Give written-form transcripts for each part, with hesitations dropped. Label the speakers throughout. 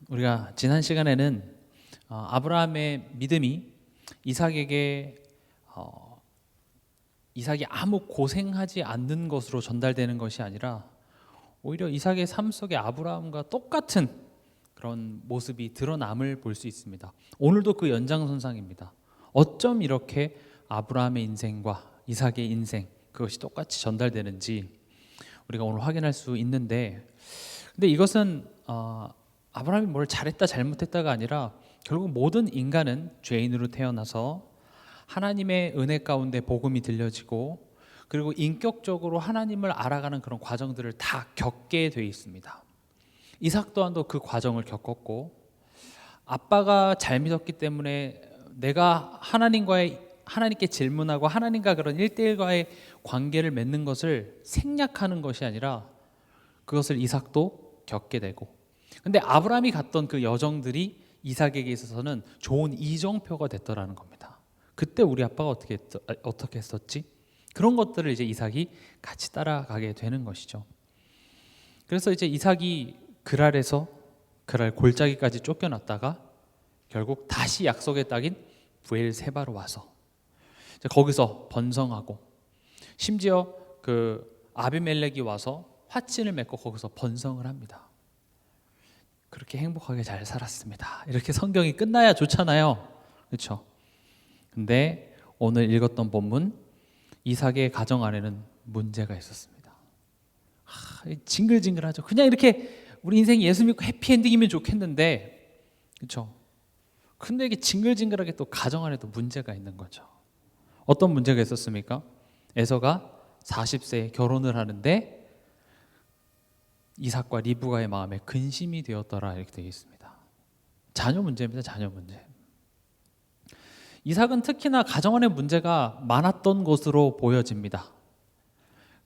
Speaker 1: 우리가 지난 시간에는 아브라함의 믿음이 이삭에게 이삭이 아무 고생하지 않는 것으로 전달되는 것이 아니라 오히려 이삭의 삶 속에 아브라함과 똑같은 그런 모습이 드러남을 볼 수 있습니다. 오늘도 그 연장선상입니다. 어쩜 이렇게 아브라함의 인생과 이삭의 인생 그것이 똑같이 전달되는지 우리가 오늘 확인할 수 있는데, 근데 이것은 아브라함이 뭘 잘했다 잘못했다가 아니라 결국 모든 인간은 죄인으로 태어나서 하나님의 은혜 가운데 복음이 들려지고 그리고 인격적으로 하나님을 알아가는 그런 과정들을 다 겪게 돼 있습니다. 이삭 또한도 그 과정을 겪었고, 아빠가 잘 믿었기 때문에 내가 하나님께 질문하고 하나님과 그런 1대1과의 관계를 맺는 것을 생략하는 것이 아니라 그것을 이삭도 겪게 되고, 근데 아브라함이 갔던 그 여정들이 이삭에게 있어서는 좋은 이정표가 됐더라는 겁니다. 그때 우리 아빠가 어떻게 했었지? 그런 것들을 이제 이삭이 같이 따라가게 되는 것이죠. 그래서 이제 이삭이 그랄에서 그랄 골짜기까지 쫓겨났다가 결국 다시 약속의 땅인 브엘세바로 와서 거기서 번성하고, 심지어 그 아비멜렉이 와서 화친을 맺고 거기서 번성을 합니다. 그렇게 행복하게 잘 살았습니다. 이렇게 성경이 끝나야 좋잖아요, 그렇죠? 근데 오늘 읽었던 본문 이삭의 가정 안에는 문제가 있었습니다. 징글징글하죠. 그냥 이렇게 우리 인생이 예수 믿고 해피엔딩이면 좋겠는데, 그렇죠? 근데 이게 징글징글하게 또 가정 안에도 문제가 있는 거죠. 어떤 문제가 있었습니까? 에서가 40세에 결혼을 하는데 이삭과 리브가의 마음에 근심이 되었더라, 이렇게 되어 있습니다. 자녀 문제입니다. 자녀 문제. 이삭은 특히나 가정 안에 문제가 많았던 것으로 보여집니다.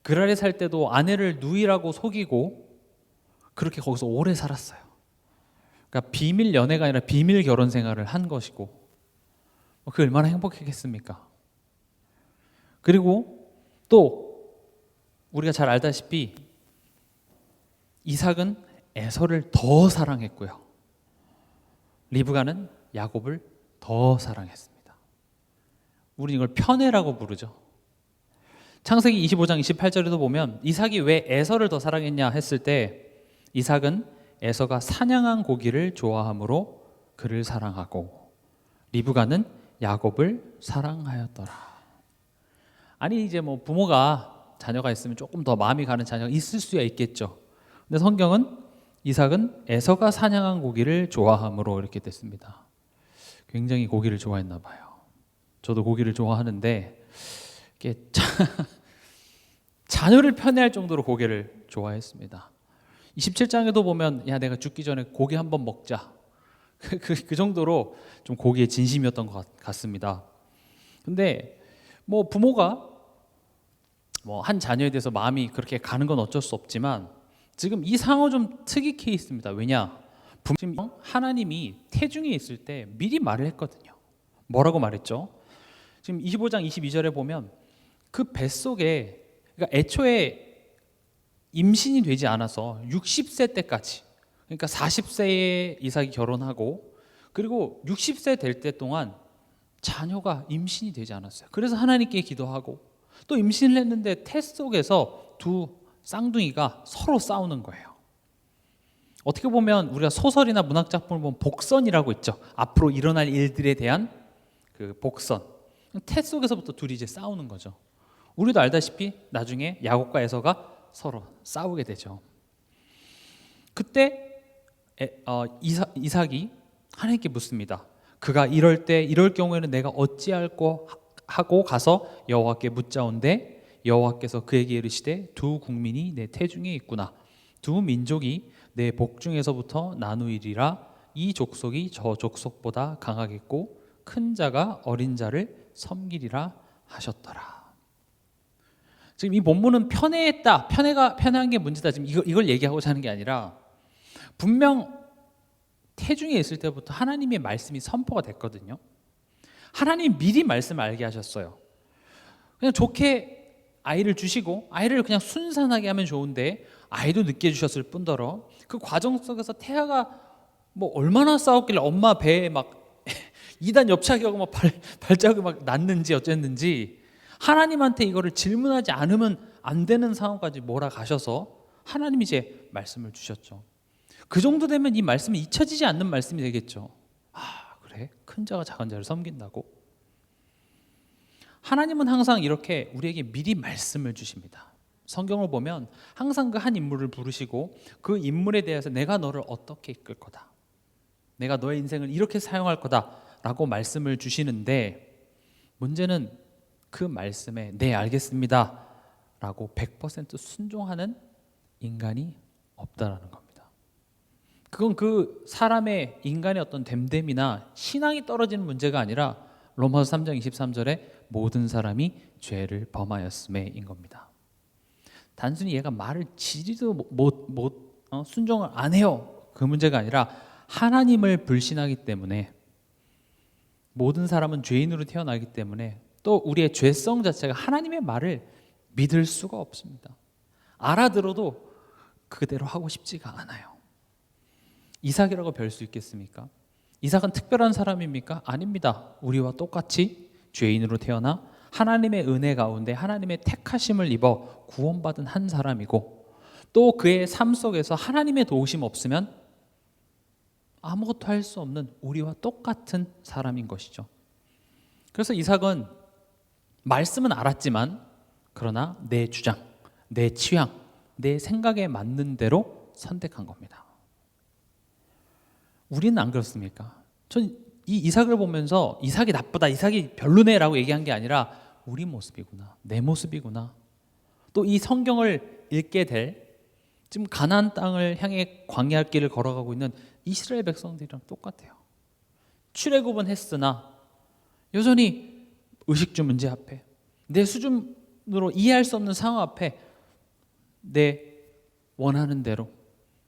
Speaker 1: 그랄에 살 때도 아내를 누이라고 속이고 그렇게 거기서 오래 살았어요. 그러니까 비밀 연애가 아니라 비밀 결혼 생활을 한 것이고, 그 얼마나 행복했겠습니까? 그리고 또 우리가 잘 알다시피 이삭은 에서를 더 사랑했고요, 리브가는 야곱을 더 사랑했습니다. 우리는 이걸 편애라고 부르죠. 창세기 25장 28절에도 보면 이삭이 왜 에서를 더 사랑했냐 했을 때, 이삭은 에서가 사냥한 고기를 좋아함으로 그를 사랑하고 리브가는 야곱을 사랑하였더라. 아니 이제 뭐 부모가 자녀가 있으면 조금 더 마음이 가는 자녀가 있을 수야 있겠죠. 근데 성경은 이삭은 에서가 사냥한 고기를 좋아함으로 이렇게 됐습니다. 굉장히 고기를 좋아했나 봐요. 저도 고기를 좋아하는데 이게 자녀를 편애할 정도로 고기를 좋아했습니다. 27장에도 보면 야 내가 죽기 전에 고기 한번 먹자, 그 정도로 좀 고기에 진심이었던 것 같습니다. 근데 뭐 부모가 뭐 한 자녀에 대해서 마음이 그렇게 가는 건 어쩔 수 없지만 지금 이 상황은 좀 특이 케이스입니다. 왜냐? 지금 하나님이 태중에 있을 때 미리 말을 했거든요. 뭐라고 말했죠? 지금 25장 22절에 보면 그 뱃속에, 그러니까 애초에 임신이 되지 않아서 60세 때까지, 그러니까 40세에 이삭이 결혼하고 그리고 60세 될 때 동안 자녀가 임신이 되지 않았어요. 그래서 하나님께 기도하고 또 임신을 했는데 태 속에서 두 쌍둥이가 서로 싸우는 거예요. 어떻게 보면 우리가 소설이나 문학 작품을 보면 복선이라고 있죠. 앞으로 일어날 일들에 대한 그 복선. 태 속에서부터 둘이 이제 싸우는 거죠. 우리도 알다시피 나중에 야곱과 에서가 서로 싸우게 되죠. 그때 이삭이 하나님께 묻습니다. 그가 이럴 경우에는 내가 어찌할꼬 하고 가서 여호와께 묻자온데 여호와께서 그에게 이르시되 두 국민이 내 태중에 있구나. 두 민족이 내 복중에서부터 나누이리라. 이 족속이 저 족속보다 강하겠고 큰 자가 어린 자를 섬기리라 하셨더라. 지금 이 본문은 편애했다, 편애한 게 문제다, 지금 이걸 얘기하고자 하는 게 아니라 분명 태중에 있을 때부터 하나님의 말씀이 선포가 됐거든요. 하나님이 미리 말씀을 알게 하셨어요. 그냥 좋게 아이를 주시고 아이를 그냥 순산하게 하면 좋은데 아이도 늦게 주셨을 뿐더러 그 과정 속에서 태아가 뭐 얼마나 싸웠길래 엄마 배에 막 이단 옆차기하고 막 발자국이 막 났는지 어쨌는지 하나님한테 이거를 질문하지 않으면 안 되는 상황까지 몰아가셔서 하나님이 이제 말씀을 주셨죠. 그 정도 되면 이 말씀은 잊혀지지 않는 말씀이 되겠죠. 아, 그래? 큰 자가 작은 자를 섬긴다고? 하나님은 항상 이렇게 우리에게 미리 말씀을 주십니다. 성경을 보면 항상 그 한 인물을 부르시고 그 인물에 대해서 내가 너를 어떻게 이끌 거다, 내가 너의 인생을 이렇게 사용할 거다 라고 말씀을 주시는데, 문제는 그 말씀에 네 알겠습니다 라고 100% 순종하는 인간이 없다라는 겁니다. 그건 그 사람의 인간의 어떤 됨됨이나 신앙이 떨어지는 문제가 아니라 로마서 3장 23절에 모든 사람이 죄를 범하였음에인 겁니다. 단순히 얘가 말을 지지도 못 순종을 안 해요, 그 문제가 아니라 하나님을 불신하기 때문에, 모든 사람은 죄인으로 태어나기 때문에 또 우리의 죄성 자체가 하나님의 말을 믿을 수가 없습니다. 알아들어도 그대로 하고 싶지가 않아요. 이삭이라고 별 수 있겠습니까? 이삭은 특별한 사람입니까? 아닙니다. 우리와 똑같이 죄인으로 태어나 하나님의 은혜 가운데 하나님의 택하심을 입어 구원받은 한 사람이고, 또 그의 삶 속에서 하나님의 도우심 없으면 아무것도 할 수 없는 우리와 똑같은 사람인 것이죠. 그래서 이삭은 말씀은 알았지만 그러나 내 주장, 내 취향, 내 생각에 맞는 대로 선택한 겁니다. 우리는 안 그렇습니까? 전 이 이삭을 보면서 이삭이 나쁘다, 이삭이 별로네라고 얘기한 게 아니라 우리 모습이구나, 내 모습이구나. 또 이 성경을 읽게 될 지금 가나안 땅을 향해 광야 길을 걸어가고 있는 이스라엘 백성들이랑 똑같아요. 출애굽은 했으나 여전히 의식주 문제 앞에, 내 수준으로 이해할 수 없는 상황 앞에 내 원하는 대로,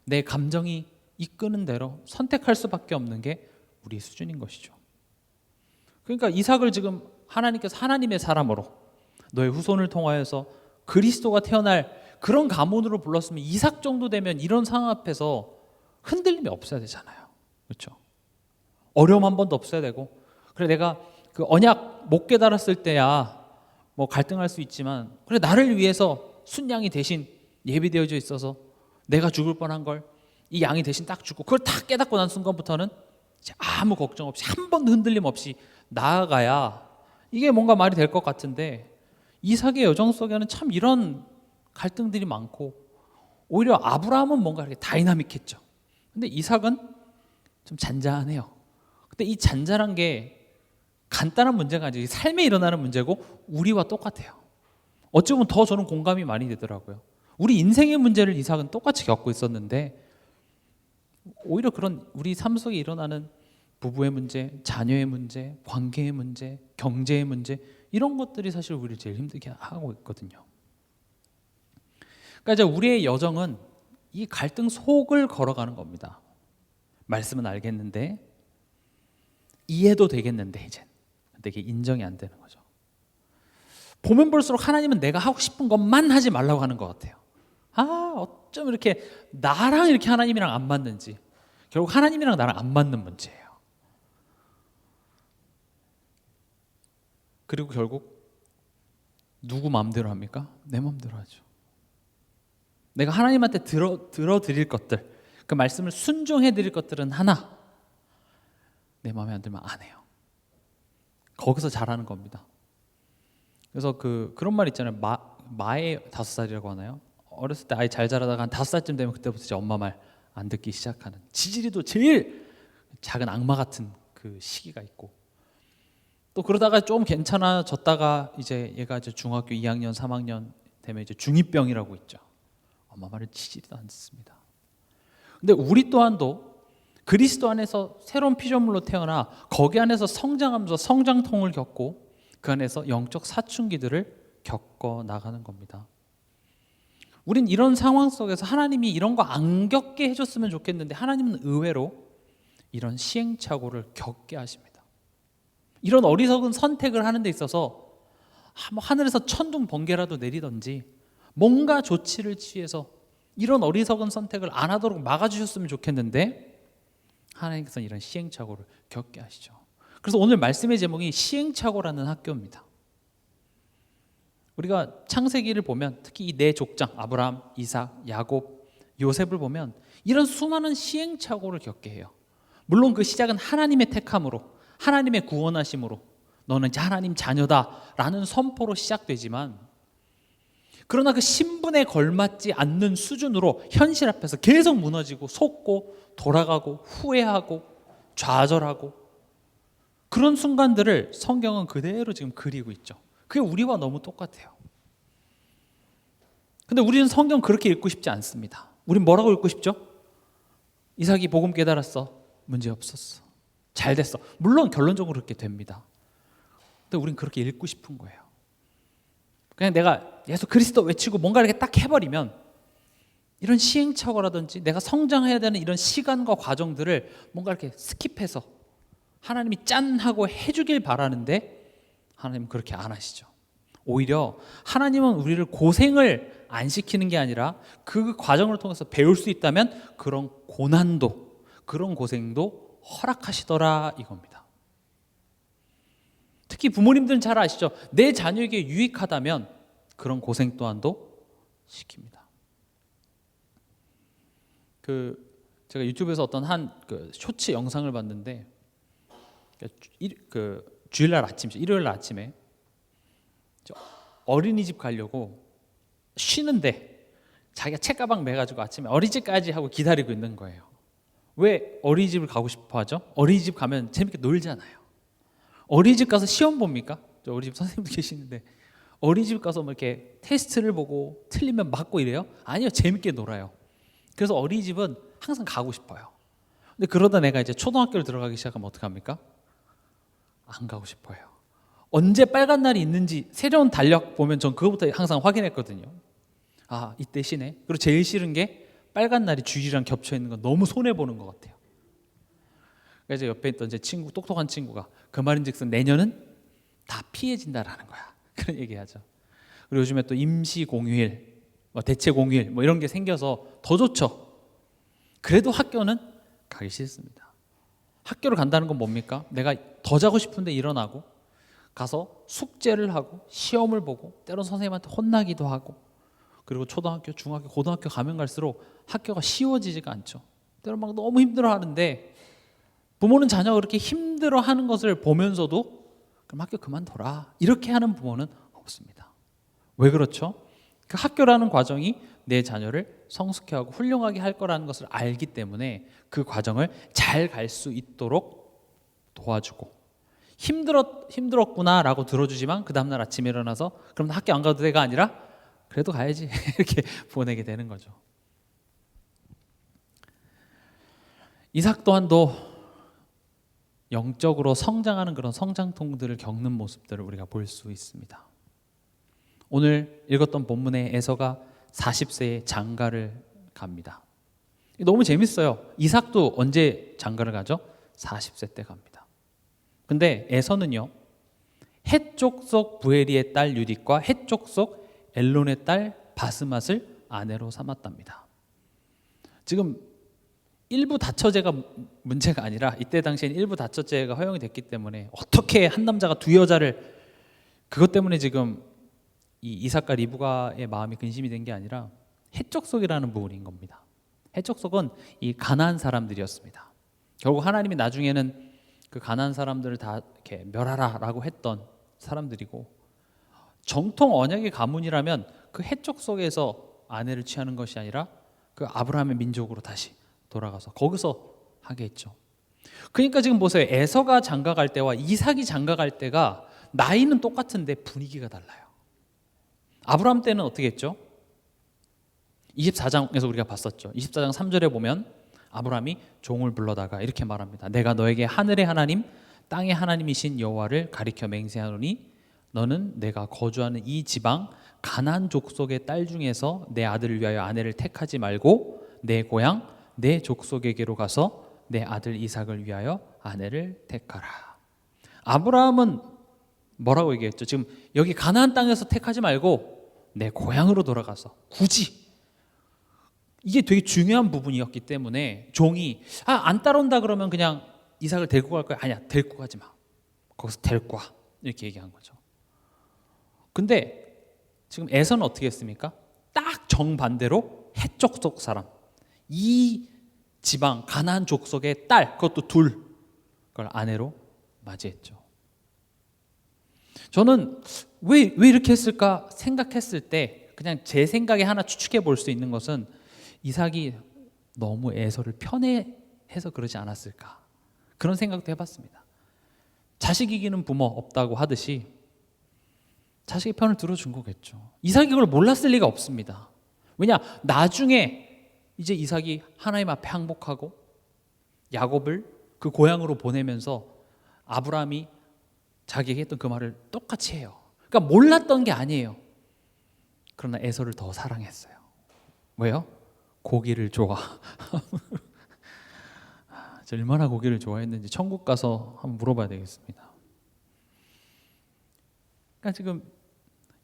Speaker 1: 내 감정이 이끄는 대로 선택할 수밖에 없는 게 우리 수준인 것이죠. 그러니까 이삭을 지금 하나님께서 하나님의 사람으로 너의 후손을 통하여서 그리스도가 태어날 그런 가문으로 불렀으면 이삭 정도 되면 이런 상황 앞에서 흔들림이 없어야 되잖아요. 그렇죠? 어려움 한 번도 없어야 되고, 그래 내가 그 언약 못 깨달았을 때야 뭐 갈등할 수 있지만, 그래 나를 위해서 순양이 대신 예비되어져 있어서 내가 죽을 뻔한 걸 이 양이 대신 딱 죽고, 그걸 다 깨닫고 난 순간부터는 이제 아무 걱정 없이 한 번도 흔들림 없이 나아가야 이게 뭔가 말이 될 것 같은데, 이삭의 여정 속에는 참 이런 갈등들이 많고, 오히려 아브라함은 뭔가 이렇게 다이나믹했죠. 근데 이삭은 좀 잔잔해요. 근데 이 잔잔한 게 간단한 문제가 아니라 삶에 일어나는 문제고 우리와 똑같아요. 어찌 보면 더 저는 공감이 많이 되더라고요. 우리 인생의 문제를 이삭은 똑같이 겪고 있었는데, 오히려 그런 우리 삶 속에 일어나는 부부의 문제, 자녀의 문제, 관계의 문제, 경제의 문제, 이런 것들이 사실 우리를 제일 힘들게 하고 있거든요. 그러니까 이제 우리의 여정은 이 갈등 속을 걸어가는 겁니다. 말씀은 알겠는데, 이해도 되겠는데, 이제 근데 이게 인정이 안 되는 거죠. 보면 볼수록 하나님은 내가 하고 싶은 것만 하지 말라고 하는 것 같아요. 아, 어쩜 이렇게 나랑 이렇게 하나님이랑 안 맞는지. 결국 하나님이랑 나랑 안 맞는 문제예요. 그리고 결국 누구 마음대로 합니까? 내 마음대로 하죠. 내가 하나님한테 들어드릴 것들, 그 말씀을 순종해 드릴 것들은 하나, 내 마음에 안 들면 안 해요. 거기서 잘하는 겁니다. 그래서 그런 말 있잖아요. 마의 5살이라고 하나요? 어렸을 때 아이 잘 자라다가 한 5살쯤 되면 그때부터 이제 엄마 말 안 듣기 시작하는, 지지리도 제일 작은 악마 같은 그 시기가 있고, 또 그러다가 좀 괜찮아졌다가 이제 얘가 이제 중학교 2학년, 3학년 되면 이제 중2병이라고 있죠. 엄마 말을 지지리도 안 듣습니다. 근데 우리 또한도 그리스도 안에서 새로운 피조물로 태어나 거기 안에서 성장하면서 성장통을 겪고 그 안에서 영적 사춘기들을 겪어 나가는 겁니다. 우린 이런 상황 속에서 하나님이 이런 거 안 겪게 해줬으면 좋겠는데, 하나님은 의외로 이런 시행착오를 겪게 하십니다. 이런 어리석은 선택을 하는 데 있어서 하늘에서 천둥 번개라도 내리든지 뭔가 조치를 취해서 이런 어리석은 선택을 안 하도록 막아주셨으면 좋겠는데, 하나님께서는 이런 시행착오를 겪게 하시죠. 그래서 오늘 말씀의 제목이 시행착오라는 학교입니다. 우리가 창세기를 보면 특히 이 네 족장 아브라함, 이삭, 야곱, 요셉을 보면 이런 수많은 시행착오를 겪게 해요. 물론 그 시작은 하나님의 택함으로, 하나님의 구원하심으로 너는 이제 하나님 자녀다라는 선포로 시작되지만, 그러나 그 신분에 걸맞지 않는 수준으로 현실 앞에서 계속 무너지고 속고 돌아가고 후회하고 좌절하고, 그런 순간들을 성경은 그대로 지금 그리고 있죠. 그게 우리와 너무 똑같아요. 근데 우리는 성경 그렇게 읽고 싶지 않습니다. 우린 뭐라고 읽고 싶죠? 이삭이 복음 깨달았어. 문제 없었어. 잘 됐어. 물론 결론적으로 그렇게 됩니다. 근데 우린 그렇게 읽고 싶은 거예요. 그냥 내가 예수 그리스도 외치고 뭔가 이렇게 딱 해버리면 이런 시행착오라든지 내가 성장해야 되는 이런 시간과 과정들을 뭔가 이렇게 스킵해서 하나님이 짠 하고 해주길 바라는데, 하나님은 그렇게 안 하시죠. 오히려 하나님은 우리를 고생을 안 시키는 게 아니라 그 과정을 통해서 배울 수 있다면 그런 고난도, 그런 고생도 허락하시더라 이겁니다. 특히 부모님들은 잘 아시죠? 내 자녀에게 유익하다면 그런 고생 또한도 시킵니다. 제가 유튜브에서 어떤 한 쇼츠 영상을 봤는데, 주일날 아침이죠. 일요일 아침에 어린이집 가려고 쉬는데 자기가 책가방 매가지고 아침에 어린이집까지 하고 기다리고 있는 거예요. 왜 어린이집을 가고 싶어 하죠? 어린이집 가면 재밌게 놀잖아요. 어린이집 가서 시험 봅니까? 저 어린이집 선생님도 계시는데 어린이집 가서 뭐 이렇게 테스트를 보고 틀리면 맞고 이래요? 아니요, 재밌게 놀아요. 그래서 어린이집은 항상 가고 싶어요. 근데 그러다 내가 이제 초등학교를 들어가기 시작하면 어떡합니까? 안 가고 싶어요. 언제 빨간 날이 있는지 새로운 달력 보면 전 그거부터 항상 확인했거든요. 아, 이때 쉬네. 그리고 제일 싫은 게 빨간 날이 주일이랑 겹쳐 있는 건 너무 손해 보는 것 같아요. 그래서 옆에 있던 제 친구, 똑똑한 친구가 그 말인즉슨 내년은 다 피해진다라는 거야. 그런 얘기하죠. 그리고 요즘에 또 임시 공휴일, 대체 공휴일 이런 게 생겨서 더 좋죠. 그래도 학교는 가기 싫습니다. 학교를 간다는 건 뭡니까? 내가 더 자고 싶은데 일어나고 가서 숙제를 하고 시험을 보고 때론 선생님한테 혼나기도 하고, 그리고 초등학교, 중학교, 고등학교 가면 갈수록 학교가 쉬워지지가 않죠. 때론 막 너무 힘들어하는데 부모는 자녀가 그렇게 힘들어하는 것을 보면서도 그럼 학교 그만둬라 이렇게 하는 부모는 없습니다. 왜 그렇죠? 그 학교라는 과정이 내 자녀를 성숙해 하고 훌륭하게 할 거라는 것을 알기 때문에 그 과정을 잘 갈 수 있도록 도와주고, 힘들었구나라고 들어주지만 그 다음날 아침에 일어나서 그럼 학교 안 가도 돼가 아니라 그래도 가야지 이렇게 보내게 되는 거죠. 이삭 또한도 영적으로 성장하는 그런 성장통들을 겪는 모습들을 우리가 볼 수 있습니다. 오늘 읽었던 본문의 에서가 40세에 장가를 갑니다. 너무 재밌어요. 이삭도 언제 장가를 가죠? 40세 때 갑니다. 근데 에서는요, 헷 족속 부에리의 딸 유딕과 헷 족속 엘론의 딸 바스맛을 아내로 삼았답니다. 지금 일부 다처제가 문제가 아니라 이때 당시엔 일부 다처제가 허용이 됐기 때문에 어떻게 한 남자가 두 여자를, 그것 때문에 지금 이 이삭과 리브가의 마음이 근심이 된 게 아니라 헷족속이라는 부분인 겁니다. 헷족속은 이 가나안 사람들이었습니다. 결국 하나님이 나중에는 그 가나안 사람들을 다 이렇게 멸하라라고 했던 사람들이고, 정통 언약의 가문이라면 그 헷족속에서 아내를 취하는 것이 아니라 그 아브라함의 민족으로 다시 돌아가서 거기서 하게 했죠. 그러니까 지금 보세요. 에서가 장가 갈 때와 이삭이 장가 갈 때가 나이는 똑같은데 분위기가 달라요. 아브라함 때는 어떻게 했죠? 24장에서 우리가 봤었죠. 24장 3절에 보면 아브라함이 종을 불러다가 이렇게 말합니다. 내가 너에게 하늘의 하나님 땅의 하나님이신 여호와를 가리켜 맹세하노니 너는 내가 거주하는 이 지방 가나안 족속의 딸 중에서 내 아들을 위하여 아내를 택하지 말고 내 고향 내 족속에게로 가서 내 아들 이삭을 위하여 아내를 택하라. 아브라함은 뭐라고 얘기했죠? 지금 여기 가나안 땅에서 택하지 말고 내 고향으로 돌아가서 굳이 이게 되게 중요한 부분이었기 때문에 종이 안 따라온다 그러면 그냥 이삭을 데리고 갈 거야. 아니야, 데리고 가지 마. 거기서 데리고 와. 이렇게 얘기한 거죠. 근데 지금 에서는 어떻게 했습니까? 딱 정반대로 해족속 사람, 이 지방 가나안 족속의 딸, 그것도 둘, 그걸 아내로 맞이했죠. 저는 왜 이렇게 했을까 생각했을 때 그냥 제 생각에 하나 추측해 볼 수 있는 것은 이삭이 너무 에서를 편애해서 그러지 않았을까, 그런 생각도 해봤습니다. 자식 이기는 부모 없다고 하듯이 자식의 편을 들어준 거겠죠. 이삭이 그걸 몰랐을 리가 없습니다. 왜냐, 나중에 이제 이삭이 하나님 앞에 항복하고 야곱을 그 고향으로 보내면서 아브라함이 자기에게 했던 그 말을 똑같이 해요. 그러니까 몰랐던 게 아니에요. 그러나 에서를 더 사랑했어요. 왜요? 고기를 좋아. 저 얼마나 고기를 좋아했는지 천국 가서 한번 물어봐야 되겠습니다. 그러니까 지금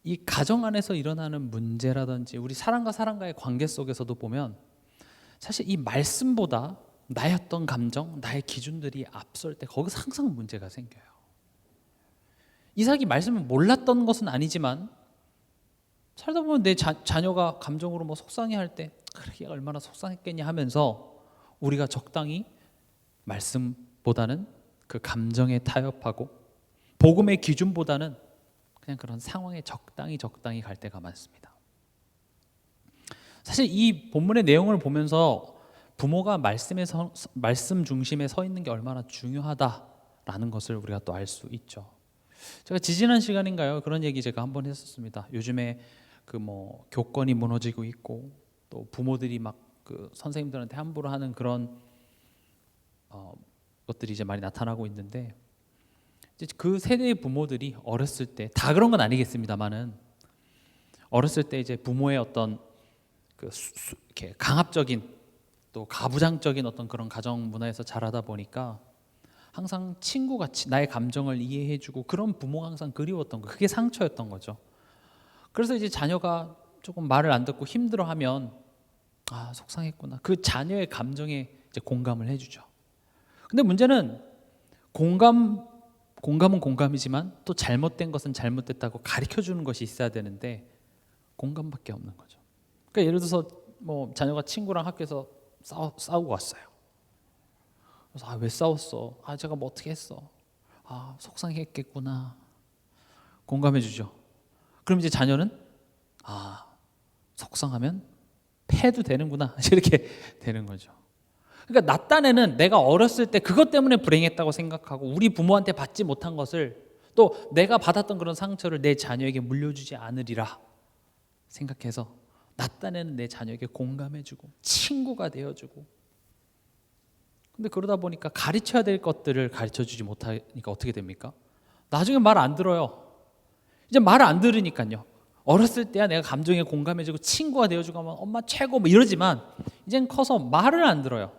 Speaker 1: 이 가정 안에서 일어나는 문제라든지 우리 사람과 사람과의 관계 속에서도 보면 사실 이 말씀보다 나의 어떤 감정, 나의 기준들이 앞설 때 거기서 항상 문제가 생겨요. 이삭이 말씀을 몰랐던 것은 아니지만 살다 보면 내 자녀가 감정으로 뭐 속상해할 때 그래, 얘가 얼마나 속상했겠냐 하면서 우리가 적당히 말씀보다는 그 감정에 타협하고 복음의 기준보다는 그냥 그런 상황에 적당히 갈 때가 많습니다. 사실 이 본문의 내용을 보면서 부모가 말씀 중심에 서 있는 게 얼마나 중요하다라는 것을 우리가 또 알 수 있죠. 제가 지지난 시간인가요? 그런 얘기 제가 한번 했었습니다. 요즘에 그 뭐 교권이 무너지고 있고 또 부모들이 막 그 선생님들한테 함부로 하는 그런 것들이 이제 많이 나타나고 있는데, 이제 그 세대의 부모들이 어렸을 때 다 그런 건 아니겠습니다만은 어렸을 때 이제 부모의 어떤 그 이렇게 강압적인 또 가부장적인 어떤 그런 가정 문화에서 자라다 보니까 항상 친구같이 나의 감정을 이해해주고 그런 부모가 항상 그리웠던 거, 그게 상처였던 거죠. 그래서 이제 자녀가 조금 말을 안 듣고 힘들어하면 속상했구나, 그 자녀의 감정에 이제 공감을 해주죠. 근데 문제는 공감은 공감이지만 또 잘못된 것은 잘못됐다고 가르쳐주는 것이 있어야 되는데 공감밖에 없는 거죠. 그러니까 예를 들어서 뭐 자녀가 친구랑 학교에서 싸우고 왔어요. 그래서 왜 싸웠어? 제가 뭐 어떻게 했어? 속상했겠구나. 공감해 주죠. 그럼 이제 자녀는 속상하면 패도 되는구나, 이렇게 되는 거죠. 그러니까 나 딴에는 내가 어렸을 때 그것 때문에 불행했다고 생각하고 우리 부모한테 받지 못한 것을 또 내가 받았던 그런 상처를 내 자녀에게 물려주지 않으리라 생각해서 나 딴에는 내 자녀에게 공감해주고 친구가 되어주고, 근데 그러다 보니까 가르쳐야 될 것들을 가르쳐주지 못하니까 어떻게 됩니까? 나중에 말 안 들어요. 이제 말을 안 들으니까요. 어렸을 때야 내가 감정에 공감해주고 친구가 되어주고 하면 엄마 최고 뭐 이러지만 이젠 커서 말을 안 들어요.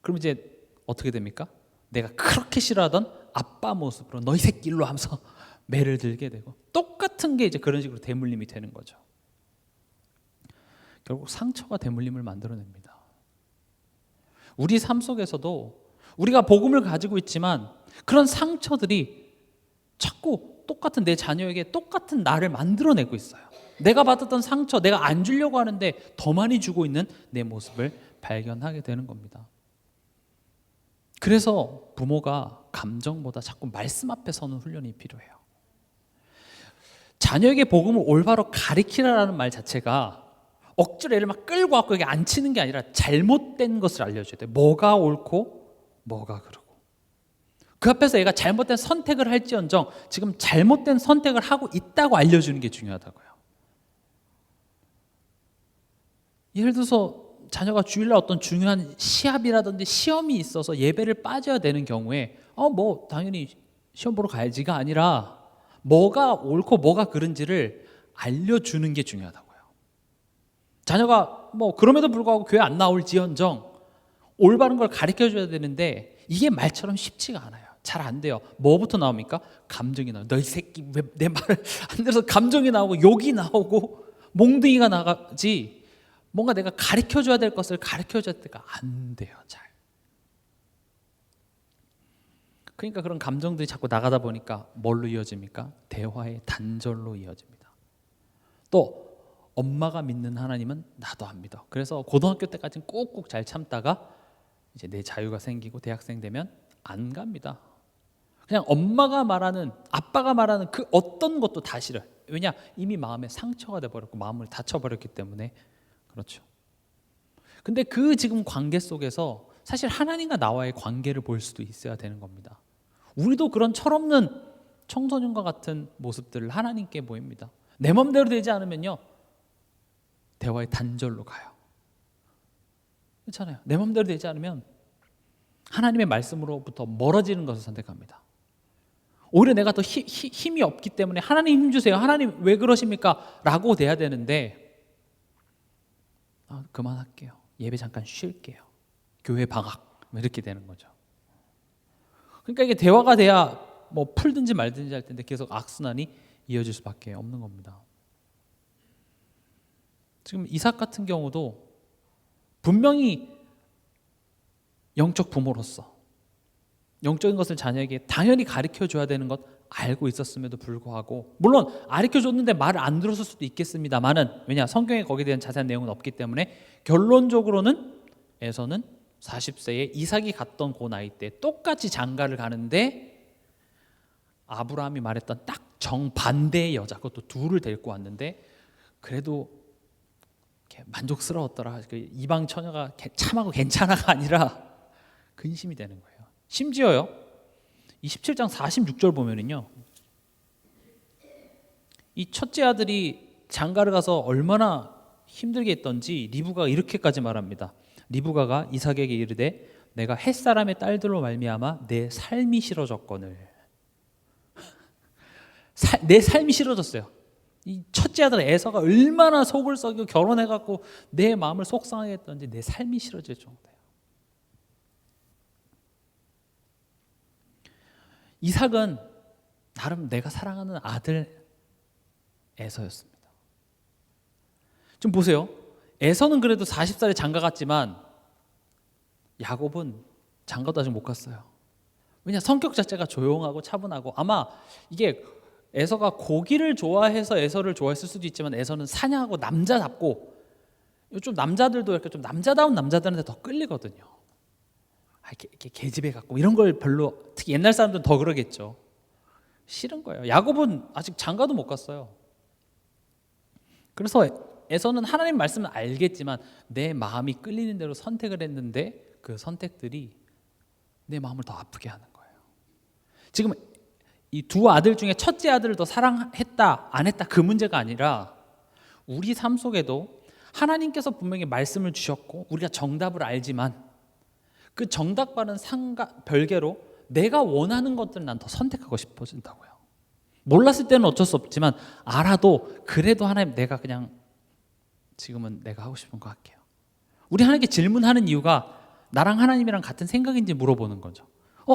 Speaker 1: 그럼 이제 어떻게 됩니까? 내가 그렇게 싫어하던 아빠 모습으로 너희 새끼 일로 하면서 매를 들게 되고, 똑같은 게 이제 그런 식으로 대물림이 되는 거죠. 결국 상처가 대물림을 만들어냅니다. 우리 삶 속에서도 우리가 복음을 가지고 있지만 그런 상처들이 자꾸 똑같은 내 자녀에게 똑같은 나를 만들어내고 있어요. 내가 받았던 상처, 내가 안 주려고 하는데 더 많이 주고 있는 내 모습을 발견하게 되는 겁니다. 그래서 부모가 감정보다 자꾸 말씀 앞에 서는 훈련이 필요해요. 자녀에게 복음을 올바로 가르치라라는 말 자체가 억지로 애를 막 끌고 와서 여기 앉히는 게 아니라 잘못된 것을 알려줘야 돼요. 뭐가 옳고 뭐가 그르고. 그 앞에서 애가 잘못된 선택을 할지언정 지금 잘못된 선택을 하고 있다고 알려주는 게 중요하다고요. 예를 들어서 자녀가 주일날 어떤 중요한 시합이라든지 시험이 있어서 예배를 빠져야 되는 경우에 뭐 당연히 시험 보러 가야지가 아니라 뭐가 옳고 뭐가 그른지를 알려주는 게 중요하다고요. 자녀가 뭐 그럼에도 불구하고 교회 안 나올지언정 올바른 걸 가르쳐줘야 되는데 이게 말처럼 쉽지가 않아요. 잘 안 돼요. 뭐부터 나옵니까? 감정이 나와요. 너희 새끼 왜 내 말을 안 들어서 감정이 나오고 욕이 나오고 몽둥이가 나가지, 뭔가 내가 가르쳐줘야 될 것을 가르쳐줘야 될 때가 안 돼요. 잘. 그러니까 그런 감정들이 자꾸 나가다 보니까 뭘로 이어집니까? 대화의 단절로 이어집니다. 또 엄마가 믿는 하나님은 나도 안 믿어. 그래서 고등학교 때까지는 꾹꾹 잘 참다가 이제 내 자유가 생기고 대학생 되면 안 갑니다. 그냥 엄마가 말하는, 아빠가 말하는 그 어떤 것도 다 싫어요. 왜냐? 이미 마음에 상처가 돼버렸고 마음을 다쳐버렸기 때문에. 그렇죠. 근데 그 지금 관계 속에서 사실 하나님과 나와의 관계를 볼 수도 있어야 되는 겁니다. 우리도 그런 철없는 청소년과 같은 모습들을 하나님께 보입니다. 내 맘대로 되지 않으면요, 대화의 단절로 가요. 그렇잖아요. 내 맘대로 되지 않으면 하나님의 말씀으로부터 멀어지는 것을 선택합니다. 오히려 내가 더 힘이 없기 때문에 하나님 힘 주세요. 하나님 왜 그러십니까? 라고 돼야 되는데 그만할게요. 예배 잠깐 쉴게요. 교회 방학 이렇게 되는 거죠. 그러니까 이게 대화가 돼야 뭐 풀든지 말든지 할 텐데 계속 악순환이 이어질 수밖에 없는 겁니다. 지금 이삭 같은 경우도 분명히 영적 부모로서 영적인 것을 자녀에게 당연히 가르쳐줘야 되는 것 알고 있었음에도 불구하고, 물론 가르쳐줬는데 말을 안 들었을 수도 있겠습니다만은, 왜냐 성경에 거기에 대한 자세한 내용은 없기 때문에 결론적으로는 에서는 40세에 이삭이 갔던 그 나이 때 똑같이 장가를 가는데 아브라함이 말했던 딱 정반대의 여자, 그것도 둘을 데리고 왔는데 그래도 만족스러웠더라. 그 이방 처녀가 참하고 괜찮아가 아니라 근심이 되는 거예요. 심지어요, 27장 46절 보면은요, 이 첫째 아들이 장가를 가서 얼마나 힘들게 했던지 리브가가 이렇게까지 말합니다. 리브가가 이삭에게 이르되 내가 햇사람의 딸들로 말미암아 내 삶이 싫어졌거늘. 내 삶이 싫어졌어요. 이 첫째 아들 에서가 얼마나 속을 썩이고 결혼해갖고 내 마음을 속상하게 했던지 내 삶이 싫어질 정도예요. 이삭은 나름 내가 사랑하는 아들 에서였습니다. 좀 보세요. 에서는 그래도 40살에 장가 갔지만 야곱은 장가도 아직 못 갔어요. 왜냐, 성격 자체가 조용하고 차분하고, 아마 이게 에서가 고기를 좋아해서 에서를 좋아했을 수도 있지만 에서는 사냥하고 남자답고, 좀 남자들도 이렇게 좀 남자다운 남자들한테 더 끌리거든요. 이렇게 계집애 같고 이런 걸 별로, 특히 옛날 사람들은 더 그러겠죠. 싫은 거예요. 야곱은 아직 장가도 못 갔어요. 그래서 에서는 하나님 말씀을 알겠지만 내 마음이 끌리는 대로 선택을 했는데 그 선택들이 내 마음을 더 아프게 하는 거예요. 지금 이 두 아들 중에 첫째 아들을 더 사랑했다 안 했다 그 문제가 아니라, 우리 삶 속에도 하나님께서 분명히 말씀을 주셨고 우리가 정답을 알지만 그 정답과는 별개로 내가 원하는 것들을 난 더 선택하고 싶어진다고요. 몰랐을 때는 어쩔 수 없지만 알아도 그래도 하나님, 내가 그냥 지금은 내가 하고 싶은 거 할게요. 우리 하나님께 질문하는 이유가 나랑 하나님이랑 같은 생각인지 물어보는 거죠.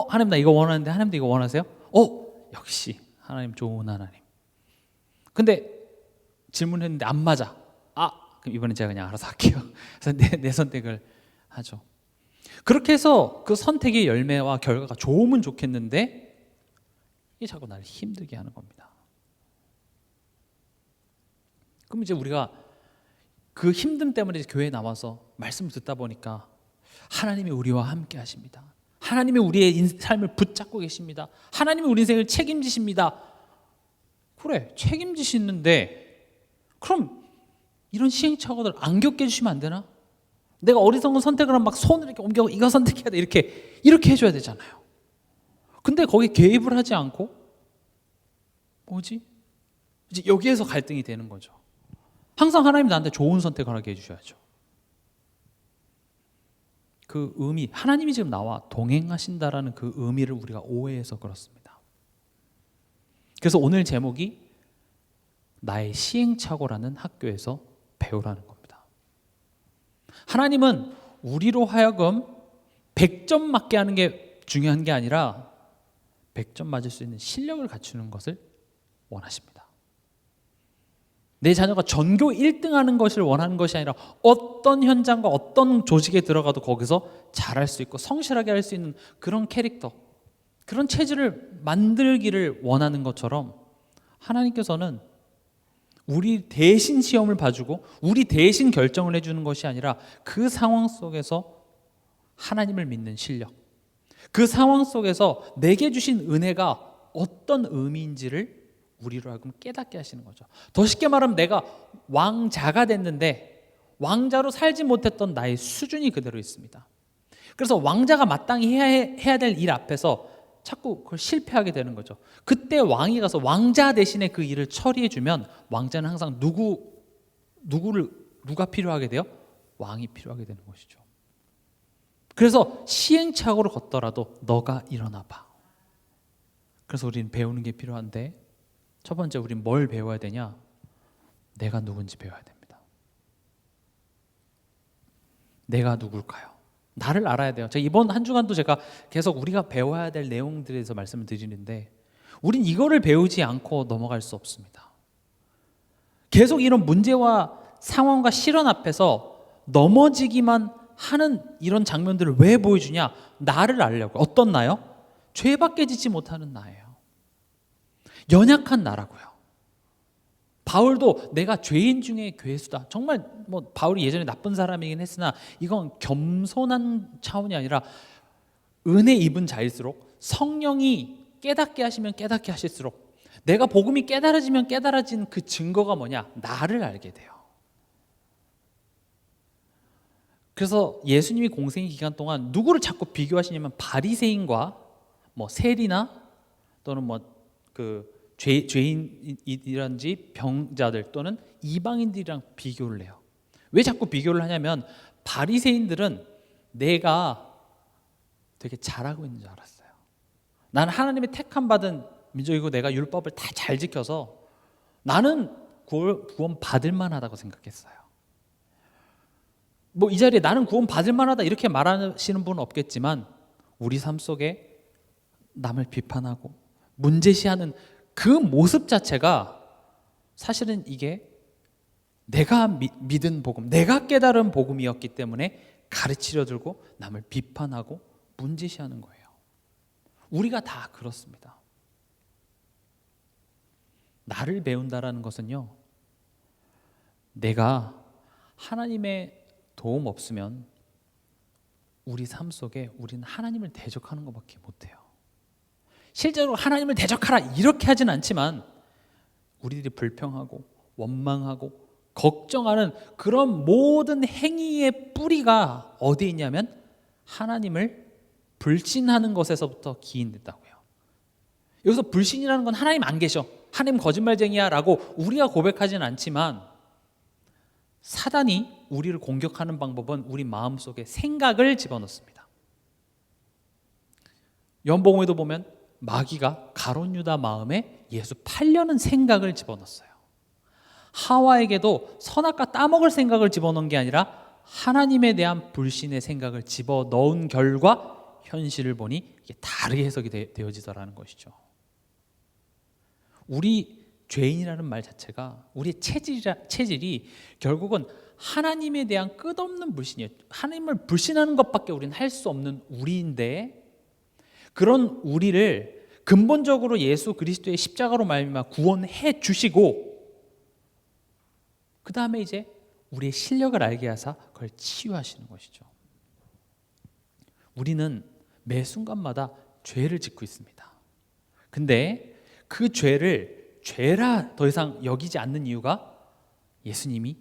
Speaker 1: 하나님 나 이거 원하는데 하나님도 이거 원하세요? 역시 하나님 좋은 하나님. 근데 질문했는데 안 맞아. 그럼 이번엔 제가 그냥 알아서 할게요. 그래서 내 선택을 하죠. 그렇게 해서 그 선택의 열매와 결과가 좋으면 좋겠는데 이게 자꾸 나를 힘들게 하는 겁니다. 그럼 이제 우리가 그 힘듦 때문에 교회에 나와서 말씀을 듣다 보니까 하나님이 우리와 함께 하십니다. 하나님이 우리의 삶을 붙잡고 계십니다. 하나님이 우리 인생을 책임지십니다. 그래, 책임지시는데 그럼 이런 시행착오들 안 겪게 해주시면 안 되나? 내가 어리석은 선택을 하면 막 손을 이렇게 옮겨 이거 선택해야 돼 이렇게 해줘야 되잖아요. 근데 거기에 개입을 하지 않고 뭐지? 이제 여기에서 갈등이 되는 거죠. 항상 하나님 나한테 좋은 선택을 하게 해주셔야죠. 그 의미, 하나님이 지금 나와 동행하신다라는 그 의미를 우리가 오해해서 그렇습니다. 그래서 오늘 제목이 나의 시행착오라는 학교에서 배우라는 겁니다. 하나님은 우리로 하여금 100점 맞게 하는 게 중요한 게 아니라 100점 맞을 수 있는 실력을 갖추는 것을 원하십니다. 내 자녀가 전교 1등 하는 것을 원하는 것이 아니라 어떤 현장과 어떤 조직에 들어가도 거기서 잘할 수 있고 성실하게 할 수 있는 그런 캐릭터, 그런 체질을 만들기를 원하는 것처럼 하나님께서는 우리 대신 시험을 봐주고 우리 대신 결정을 해주는 것이 아니라 그 상황 속에서 하나님을 믿는 실력, 그 상황 속에서 내게 주신 은혜가 어떤 의미인지를 우리로 하여금 깨닫게 하시는 거죠. 더 쉽게 말하면 내가 왕자가 됐는데 왕자로 살지 못했던 나의 수준이 그대로 있습니다. 그래서 왕자가 마땅히 해야 될 일 앞에서 자꾸 그걸 실패하게 되는 거죠. 그때 왕이 가서 왕자 대신에 그 일을 처리해주면 왕자는 항상 누가 필요하게 돼요? 왕이 필요하게 되는 것이죠. 그래서 시행착오를 걷더라도 너가 일어나 봐. 그래서 우리는 배우는 게 필요한데 첫 번째 우리는 뭘 배워야 되냐? 내가 누군지 배워야 됩니다. 내가 누굴까요? 나를 알아야 돼요. 제가 이번 한 주간도 제가 계속 우리가 배워야 될 내용들에 대해서 말씀을 드리는데 우린 이거를 배우지 않고 넘어갈 수 없습니다. 계속 이런 문제와 상황과 실현 앞에서 넘어지기만 하는 이런 장면들을 왜 보여주냐? 나를 알려고. 어떤 나요? 죄밖에 짓지 못하는 나예요. 연약한 나라고요. 바울도 내가 죄인 중에 괴수다. 정말 뭐 바울이 예전에 나쁜 사람이긴 했으나 이건 겸손한 차원이 아니라 은혜 입은 자일수록 성령이 깨닫게 하시면 깨닫게 하실수록 내가 복음이 깨달아지면 깨달아진 그 증거가 뭐냐? 나를 알게 돼요. 그래서 예수님이 공생 기간 동안 누구를 자꾸 비교하시냐면 바리새인과 뭐 세리나 또는 뭐 그 죄인이란지 병자들 또는 이방인들이랑 비교를 해요. 왜 자꾸 비교를 하냐면 바리새인들은 내가 되게 잘하고 있는 줄 알았어요. 나는 하나님의 택함 받은 민족이고 내가 율법을 다 잘 지켜서 나는 구원 받을 만하다고 생각했어요. 뭐 이 자리에 나는 구원 받을 만하다 이렇게 말하시는 분은 없겠지만 우리 삶 속에 남을 비판하고 문제시하는 그 모습 자체가 사실은 이게 내가 믿은 복음, 내가 깨달은 복음이었기 때문에 가르치려 들고 남을 비판하고 문제시하는 거예요. 우리가 다 그렇습니다. 나를 배운다라는 것은요, 내가 하나님의 도움 없으면 우리 삶 속에 우리는 하나님을 대적하는 것밖에 못해요. 실제로 하나님을 대적하라 이렇게 하진 않지만 우리들이 불평하고 원망하고 걱정하는 그런 모든 행위의 뿌리가 어디에 있냐면 하나님을 불신하는 것에서부터 기인된다고요. 여기서 불신이라는 건 하나님 안 계셔, 하나님 거짓말쟁이야 라고 우리가 고백하지는 않지만 사단이 우리를 공격하는 방법은 우리 마음속에 생각을 집어넣습니다. 연복음에도 보면 마귀가 가룟 유다 마음에 예수 팔려는 생각을 집어넣었어요. 하와에게도 선악과 따먹을 생각을 집어넣은 게 아니라 하나님에 대한 불신의 생각을 집어넣은 결과 현실을 보니 이게 다르게 해석이 되어지더라는 것이죠. 우리 죄인이라는 말 자체가 우리의 체질이 결국은 하나님에 대한 끝없는 불신이에요. 하나님을 불신하는 것밖에 우리는 할 수 없는 우리인데 그런 우리를 근본적으로 예수 그리스도의 십자가로 말미암아 구원해 주시고 그 다음에 이제 우리의 실력을 알게 하사 그걸 치유하시는 것이죠. 우리는 매 순간마다 죄를 짓고 있습니다. 근데 그 죄를 죄라 더 이상 여기지 않는 이유가 예수님이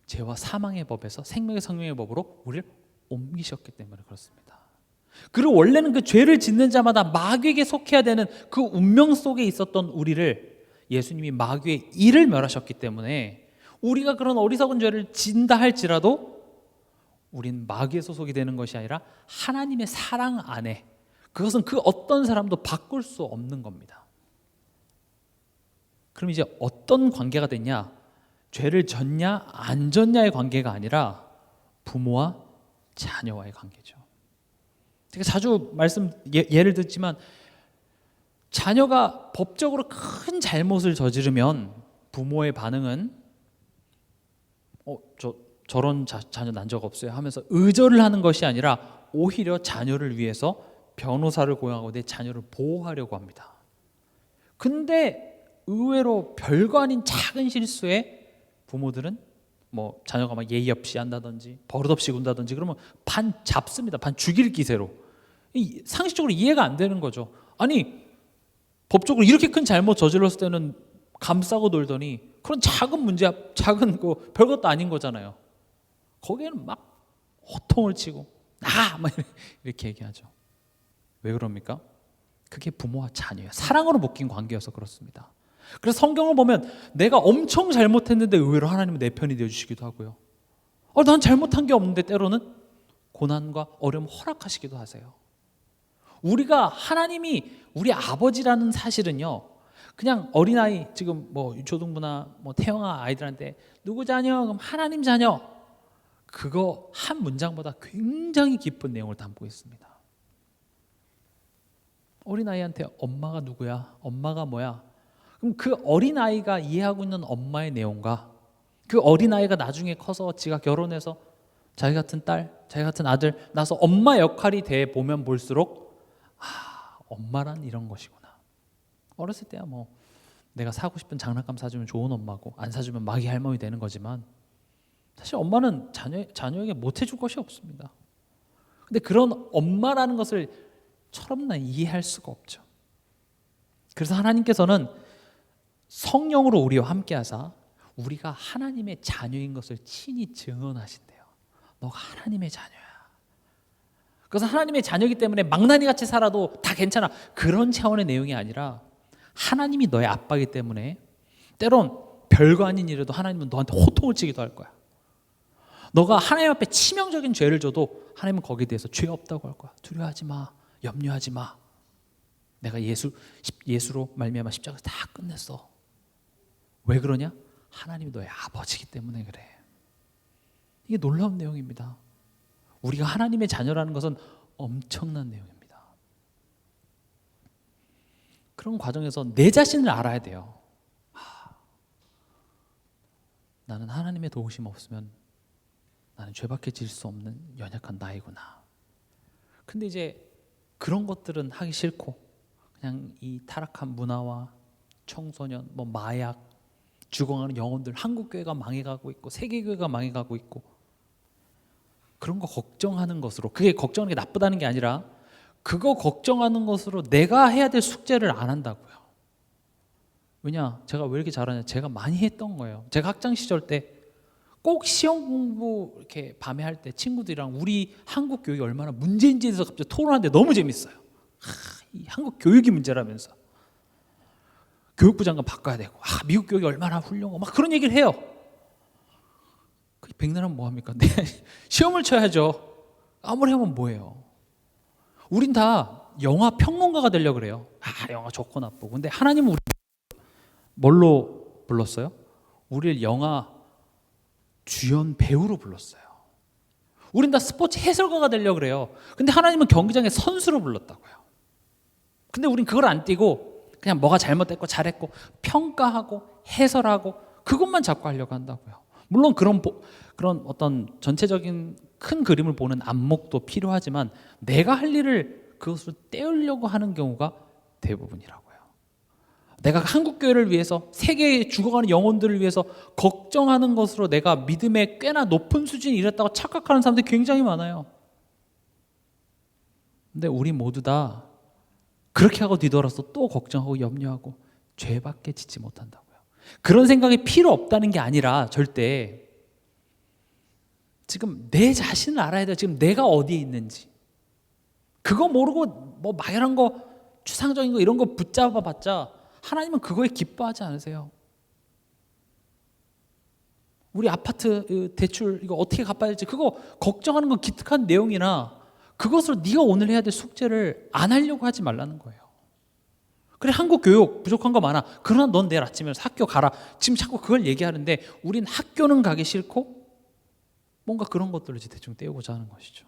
Speaker 1: 죄와 사망의 법에서 생명의 성령의 법으로 우리를 옮기셨기 때문에 그렇습니다. 그리고 원래는 그 죄를 짓는 자마다 마귀에게 속해야 되는 그 운명 속에 있었던 우리를 예수님이 마귀의 일을 멸하셨기 때문에 우리가 그런 어리석은 죄를 짓는다 할지라도 우린 마귀의 소속이 되는 것이 아니라 하나님의 사랑 안에, 그것은 그 어떤 사람도 바꿀 수 없는 겁니다. 그럼 이제 어떤 관계가 됐냐? 죄를 졌냐 안 졌냐의 관계가 아니라 부모와 자녀와의 관계죠. 제가 자주 예를 듣지만 자녀가 법적으로 큰 잘못을 저지르면 부모의 반응은 저런 자녀 난 적 없어요 하면서 의절을 하는 것이 아니라 오히려 자녀를 위해서 변호사를 고용하고 내 자녀를 보호하려고 합니다. 근데 의외로 별거 아닌 작은 실수에 부모들은 뭐 자녀가 막 예의 없이 한다든지 버릇없이 군다든지 그러면 반 잡습니다. 반 죽일 기세로. 상식적으로 이해가 안 되는 거죠. 아니 법적으로 이렇게 큰 잘못 저질렀을 때는 감싸고 놀더니 그런 작은 문제, 작은 거 별것도 아닌 거잖아요. 거기에는 막 호통을 치고 막 이렇게 얘기하죠. 왜 그럽니까? 그게 부모와 자녀예요. 사랑으로 묶인 관계여서 그렇습니다. 그래서 성경을 보면 내가 엄청 잘못했는데 의외로 하나님은 내 편이 되어주시기도 하고요. 난 잘못한 게 없는데 때로는 고난과 어려움 허락하시기도 하세요. 우리가 하나님이 우리 아버지라는 사실은요, 그냥 어린아이 지금 뭐 유초등부나 뭐 태영아 아이들한테 누구 자녀? 그럼 하나님 자녀. 그거 한 문장보다 굉장히 깊은 내용을 담고 있습니다. 어린아이한테 엄마가 누구야? 엄마가 뭐야? 그럼 그 어린아이가 이해하고 있는 엄마의 내용과 그 어린아이가 나중에 커서 지가 결혼해서 자기 같은 딸, 자기 같은 아들 낳아서 엄마 역할이 돼 보면 볼수록 엄마란 이런 것이구나. 어렸을 때야 뭐 내가 사고 싶은 장난감 사주면 좋은 엄마고 안 사주면 마귀 할머니 되는 거지만 사실 엄마는 자녀에게 못 해줄 것이 없습니다. 근데 그런 엄마라는 것을 철없나 이해할 수가 없죠. 그래서 하나님께서는 성령으로 우리와 함께 하사 우리가 하나님의 자녀인 것을 친히 증언하신대요. 너가 하나님의 자녀야. 그래서 하나님의 자녀이기 때문에 망나니같이 살아도 다 괜찮아. 그런 차원의 내용이 아니라 하나님이 너의 아빠이기 때문에 때론 별거 아닌 일에도 하나님은 너한테 호통을 치기도 할 거야. 너가 하나님 앞에 치명적인 죄를 져도 하나님은 거기에 대해서 죄 없다고 할 거야. 두려워하지 마. 염려하지 마. 내가 예수로 말미암아 십자가 다 끝냈어. 왜 그러냐? 하나님이 너의 아버지이기 때문에 그래. 이게 놀라운 내용입니다. 우리가 하나님의 자녀라는 것은 엄청난 내용입니다. 그런 과정에서 내 자신을 알아야 돼요. 나는 하나님의 도우심 없으면 나는 죄밖에 질 수 없는 연약한 나이구나. 근데 이제 그런 것들은 하기 싫고 그냥 이 타락한 문화와 청소년, 뭐 마약, 죽어가는 영혼들, 한국교회가 망해가고 있고 세계교회가 망해가고 있고 그런 거 걱정하는 것으로, 그게 걱정하는 게 나쁘다는 게 아니라 그거 걱정하는 것으로 내가 해야 될 숙제를 안 한다고요. 왜냐? 제가 왜 이렇게 잘하냐? 제가 많이 했던 거예요. 제가 학창 시절 때 꼭 시험 공부 이렇게 밤에 할 때 친구들이랑 우리 한국 교육이 얼마나 문제인지에 대해서 갑자기 토론하는데 너무 재밌어요. 이 한국 교육이 문제라면서 교육부 장관 바꿔야 되고 미국 교육이 얼마나 훌륭하고 막 그런 얘기를 해요. 백날하면 뭐합니까? 네. 시험을 쳐야죠. 아무리 하면 뭐예요? 우린 다 영화 평론가가 되려고 그래요. 영화 좋고 나쁘고. 근데 하나님은 우리 뭘로 불렀어요? 우리를 영화 주연 배우로 불렀어요. 우린 다 스포츠 해설가가 되려고 그래요. 근데 하나님은 경기장의 선수로 불렀다고요. 근데 우린 그걸 안 띄고 그냥 뭐가 잘못됐고 잘했고 평가하고 해설하고 그것만 자꾸 하려고 한다고요. 물론 그런 어떤 전체적인 큰 그림을 보는 안목도 필요하지만 내가 할 일을 그것으로 떼우려고 하는 경우가 대부분이라고요. 내가 한국교회를 위해서 세계에 죽어가는 영혼들을 위해서 걱정하는 것으로 내가 믿음의 꽤나 높은 수준에 이랬다고 착각하는 사람들이 굉장히 많아요. 근데 우리 모두 다 그렇게 하고 뒤돌아서 또 걱정하고 염려하고 죄밖에 짓지 못한다고요. 그런 생각이 필요 없다는 게 아니라 절대 지금 내 자신을 알아야 돼요. 지금 내가 어디에 있는지. 그거 모르고 뭐 막연한 거 추상적인 거 이런 거 붙잡아 봤자 하나님은 그거에 기뻐하지 않으세요. 우리 아파트 대출 이거 어떻게 갚아야 될지 그거 걱정하는 건 기특한 내용이나 그것으로 네가 오늘 해야 될 숙제를 안 하려고 하지 말라는 거예요. 그래 한국 교육 부족한 거 많아. 그러나 넌 내일 아침에 학교 가라. 지금 자꾸 그걸 얘기하는데 우린 학교는 가기 싫고 뭔가 그런 것들을 대충 떼우고자 하는 것이죠.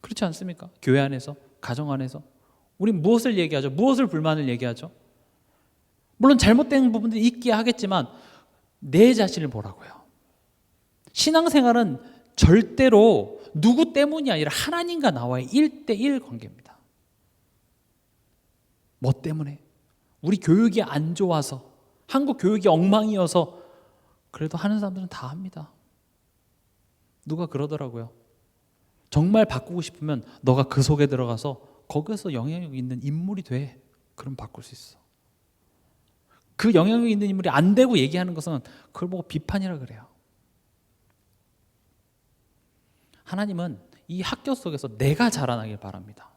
Speaker 1: 그렇지 않습니까? 교회 안에서, 가정 안에서 우린 무엇을 얘기하죠? 무엇을 불만을 얘기하죠? 물론 잘못된 부분들이 있기야 하겠지만 내 자신을 보라고요. 신앙생활은 절대로 누구 때문이 아니라 하나님과 나와의 1대1 관계입니다. 뭐 때문에? 우리 교육이 안 좋아서, 한국 교육이 엉망이어서 그래도 하는 사람들은 다 합니다. 누가 그러더라고요. 정말 바꾸고 싶으면 너가 그 속에 들어가서 거기서 영향력 있는 인물이 돼. 그럼 바꿀 수 있어. 그 영향력 있는 인물이 안 되고 얘기하는 것은 그걸 보고 비판이라 그래요. 하나님은 이 학교 속에서 내가 자라나길 바랍니다.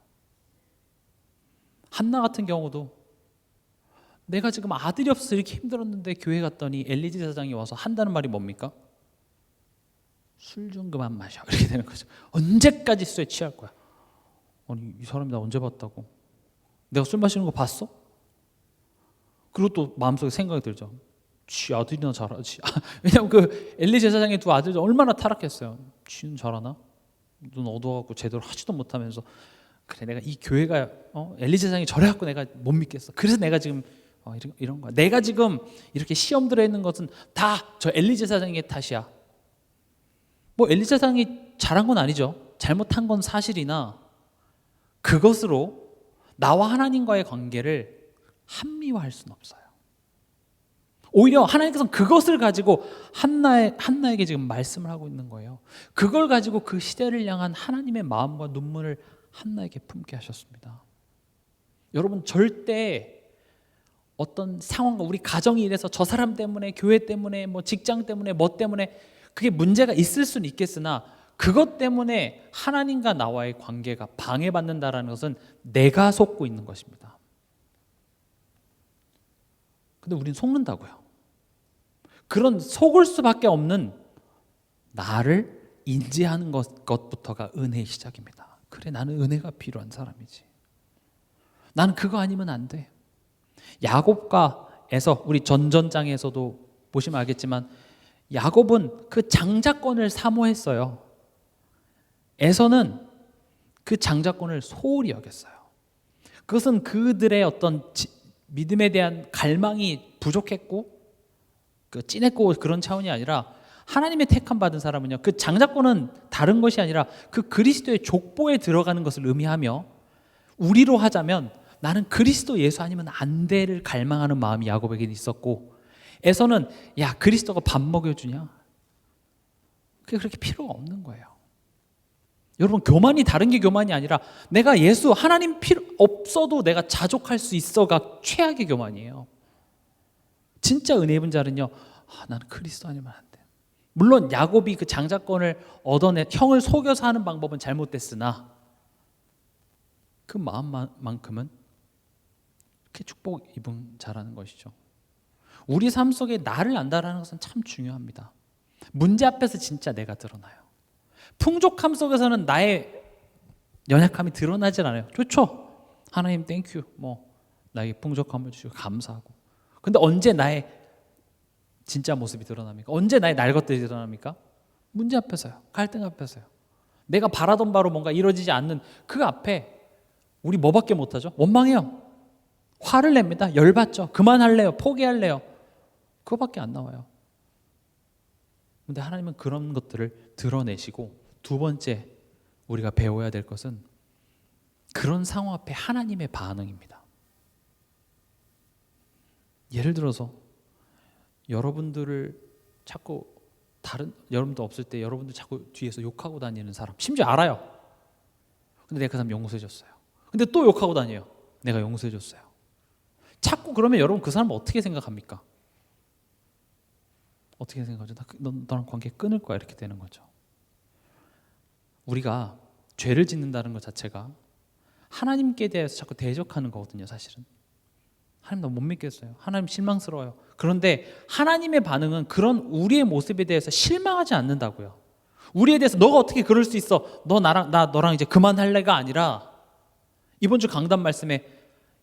Speaker 1: 한나 같은 경우도 내가 지금 아들이 없어서 이렇게 힘들었는데 교회 갔더니 엘리지 사장이 와서 한다는 말이 뭡니까? 술 좀 그만 마셔. 이렇게 되는 거죠. 언제까지 술에 취할 거야? 아니 이 사람이 나 언제 봤다고? 내가 술 마시는 거 봤어? 그리고 또 마음속에 생각이 들죠. 지 아들이나 잘하지. 왜냐면 그 엘리제 사장의 두 아들들 얼마나 타락했어요. 지는 잘하나? 눈 어두워갖고 제대로 하지도 못하면서 그래 내가 이 교회가 엘리제 사장이 저래갖고 내가 못 믿겠어. 그래서 내가 지금 이런 거야. 내가 지금 이렇게 시험 들어 있는 것은 다 저 엘리제 사장의 탓이야. 뭐 엘리제 사장이 잘한 건 아니죠. 잘못한 건 사실이나 그것으로 나와 하나님과의 관계를 합리화할 수는 없어요. 오히려 하나님께서는 그것을 가지고 한나에게 지금 말씀을 하고 있는 거예요. 그걸 가지고 그 시대를 향한 하나님의 마음과 눈물을 한나에게 품게 하셨습니다. 여러분 절대 어떤 상황과 우리 가정이 이래서 저 사람 때문에 교회 때문에 뭐 직장 때문에 뭐 때문에 그게 문제가 있을 수는 있겠으나 그것 때문에 하나님과 나와의 관계가 방해받는다라는 것은 내가 속고 있는 것입니다. 근데 우리는 속는다고요. 그런 속을 수밖에 없는 나를 인지하는 것부터가 은혜의 시작입니다. 그래 나는 은혜가 필요한 사람이지. 나는 그거 아니면 안 돼. 야곱과 에서 우리 전전장에서도 보시면 알겠지만 야곱은 그 장자권을 사모했어요. 에서는 그 장자권을 소홀히 여겼어요. 그것은 그들의 어떤 믿음에 대한 갈망이 부족했고 찐했고 그런 차원이 아니라 하나님의 택함 받은 사람은요 그 장자권은 다른 것이 아니라 그 그리스도의 족보에 들어가는 것을 의미하며 우리로 하자면 나는 그리스도 예수 아니면 안 돼를 갈망하는 마음이 야곱에게 있었고 에서는 야 그리스도가 밥 먹여주냐? 그게 그렇게 필요가 없는 거예요. 여러분 교만이 다른 게 교만이 아니라 내가 예수 하나님 필요 없어도 내가 자족할 수 있어가 최악의 교만이에요. 진짜 은혜 입은 자는요 나는 그리스도 아니면 안 돼. 물론 야곱이 그 장자권을 얻어내 형을 속여서 하는 방법은 잘못됐으나 그 마음만큼은 그렇게 축복 입은 자라는 것이죠. 우리 삶 속에 나를 안다라는 것은 참 중요합니다. 문제 앞에서 진짜 내가 드러나요. 풍족함 속에서는 나의 연약함이 드러나질 않아요. 좋죠. 하나님 땡큐. 뭐 나에게 풍족함을 주시고 감사하고. 근데 언제 나의 진짜 모습이 드러납니까? 언제 나의 날 것들이 드러납니까? 문제 앞에서요. 갈등 앞에서요. 내가 바라던 바로 뭔가 이루어지지 않는 그 앞에 우리 뭐밖에 못하죠? 원망해요. 화를 냅니다. 열받죠. 그만할래요. 포기할래요. 그거밖에 안 나와요. 근데 하나님은 그런 것들을 드러내시고 두 번째 우리가 배워야 될 것은 그런 상황 앞에 하나님의 반응입니다. 예를 들어서 여러분들을 자꾸 여러분도 없을 때 여러분들 자꾸 뒤에서 욕하고 다니는 사람 심지어 알아요. 근데 내가 그 사람 용서해 줬어요. 근데 또 욕하고 다녀요. 내가 용서해 줬어요. 자꾸 그러면 여러분 그 사람은 어떻게 생각합니까? 어떻게 생각하죠? 너랑 관계 끊을 거야 이렇게 되는 거죠. 우리가 죄를 짓는다는 것 자체가 하나님께 대해서 자꾸 대적하는 거거든요. 사실은 하나님 나 못 믿겠어요. 하나님 실망스러워요. 그런데 하나님의 반응은 그런 우리의 모습에 대해서 실망하지 않는다고요. 우리에 대해서 너가 어떻게 그럴 수 있어? 너랑 이제 그만할래가 아니라 이번 주 강단 말씀에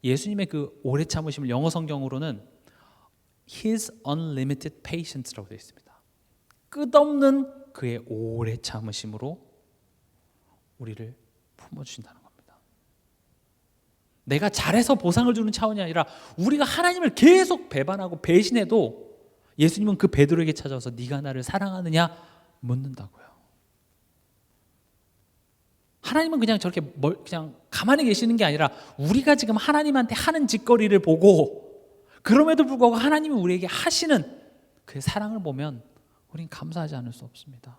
Speaker 1: 예수님의 그 오래 참으심을 영어 성경으로는 His unlimited patience라고 되어 있습니다. 끝없는 그의 오래 참으심으로 우리를 품어주신다는 겁니다. 내가 잘해서 보상을 주는 차원이 아니라 우리가 하나님을 계속 배반하고 배신해도 예수님은 그 베드로에게 찾아와서 네가 나를 사랑하느냐 묻는다고요. 하나님은 그냥 저렇게 그냥 가만히 계시는 게 아니라 우리가 지금 하나님한테 하는 짓거리를 보고 그럼에도 불구하고 하나님이 우리에게 하시는 그 사랑을 보면 우리는 감사하지 않을 수 없습니다.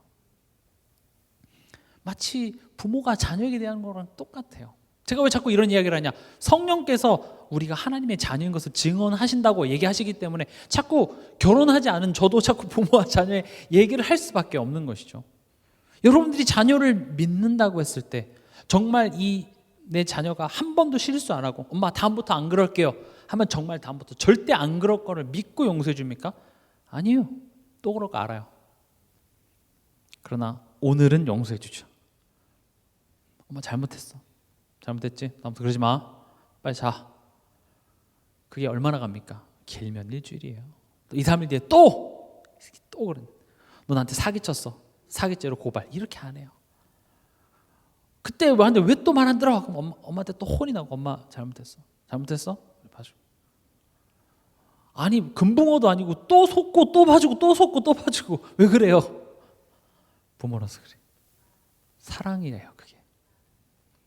Speaker 1: 마치 부모가 자녀에게 대한 거랑 똑같아요. 제가 왜 자꾸 이런 이야기를 하냐? 성령께서 우리가 하나님의 자녀인 것을 증언하신다고 얘기하시기 때문에 자꾸 결혼하지 않은 저도 자꾸 부모와 자녀의 얘기를 할 수밖에 없는 것이죠. 여러분들이 자녀를 믿는다고 했을 때 정말 내 자녀가 한 번도 실수 안 하고 엄마 다음부터 안 그럴게요 하면 정말 다음부터 절대 안 그럴 거를 믿고 용서해 줍니까? 아니에요. 또 그럴 거 알아요. 그러나 오늘은 용서해 주죠. 엄마 잘못했어. 잘못했지? 다음부터 그러지 마. 빨리 자. 그게 얼마나 갑니까? 길면 일주일이에요. 또 2, 3일 뒤에 또 그래. 너 나한테 사기쳤어. 사기죄로 고발. 이렇게 안 해요. 그때 하는데 왜 또 말 안 들어? 그럼 엄마한테 또 혼이 나고 엄마 잘못했어. 잘못했어? 봐줘. 아니 금붕어도 아니고 또 속고 또 봐주고 또 속고 또 봐주고 왜 그래요? 부모라서 그래. 사랑이래요 그게.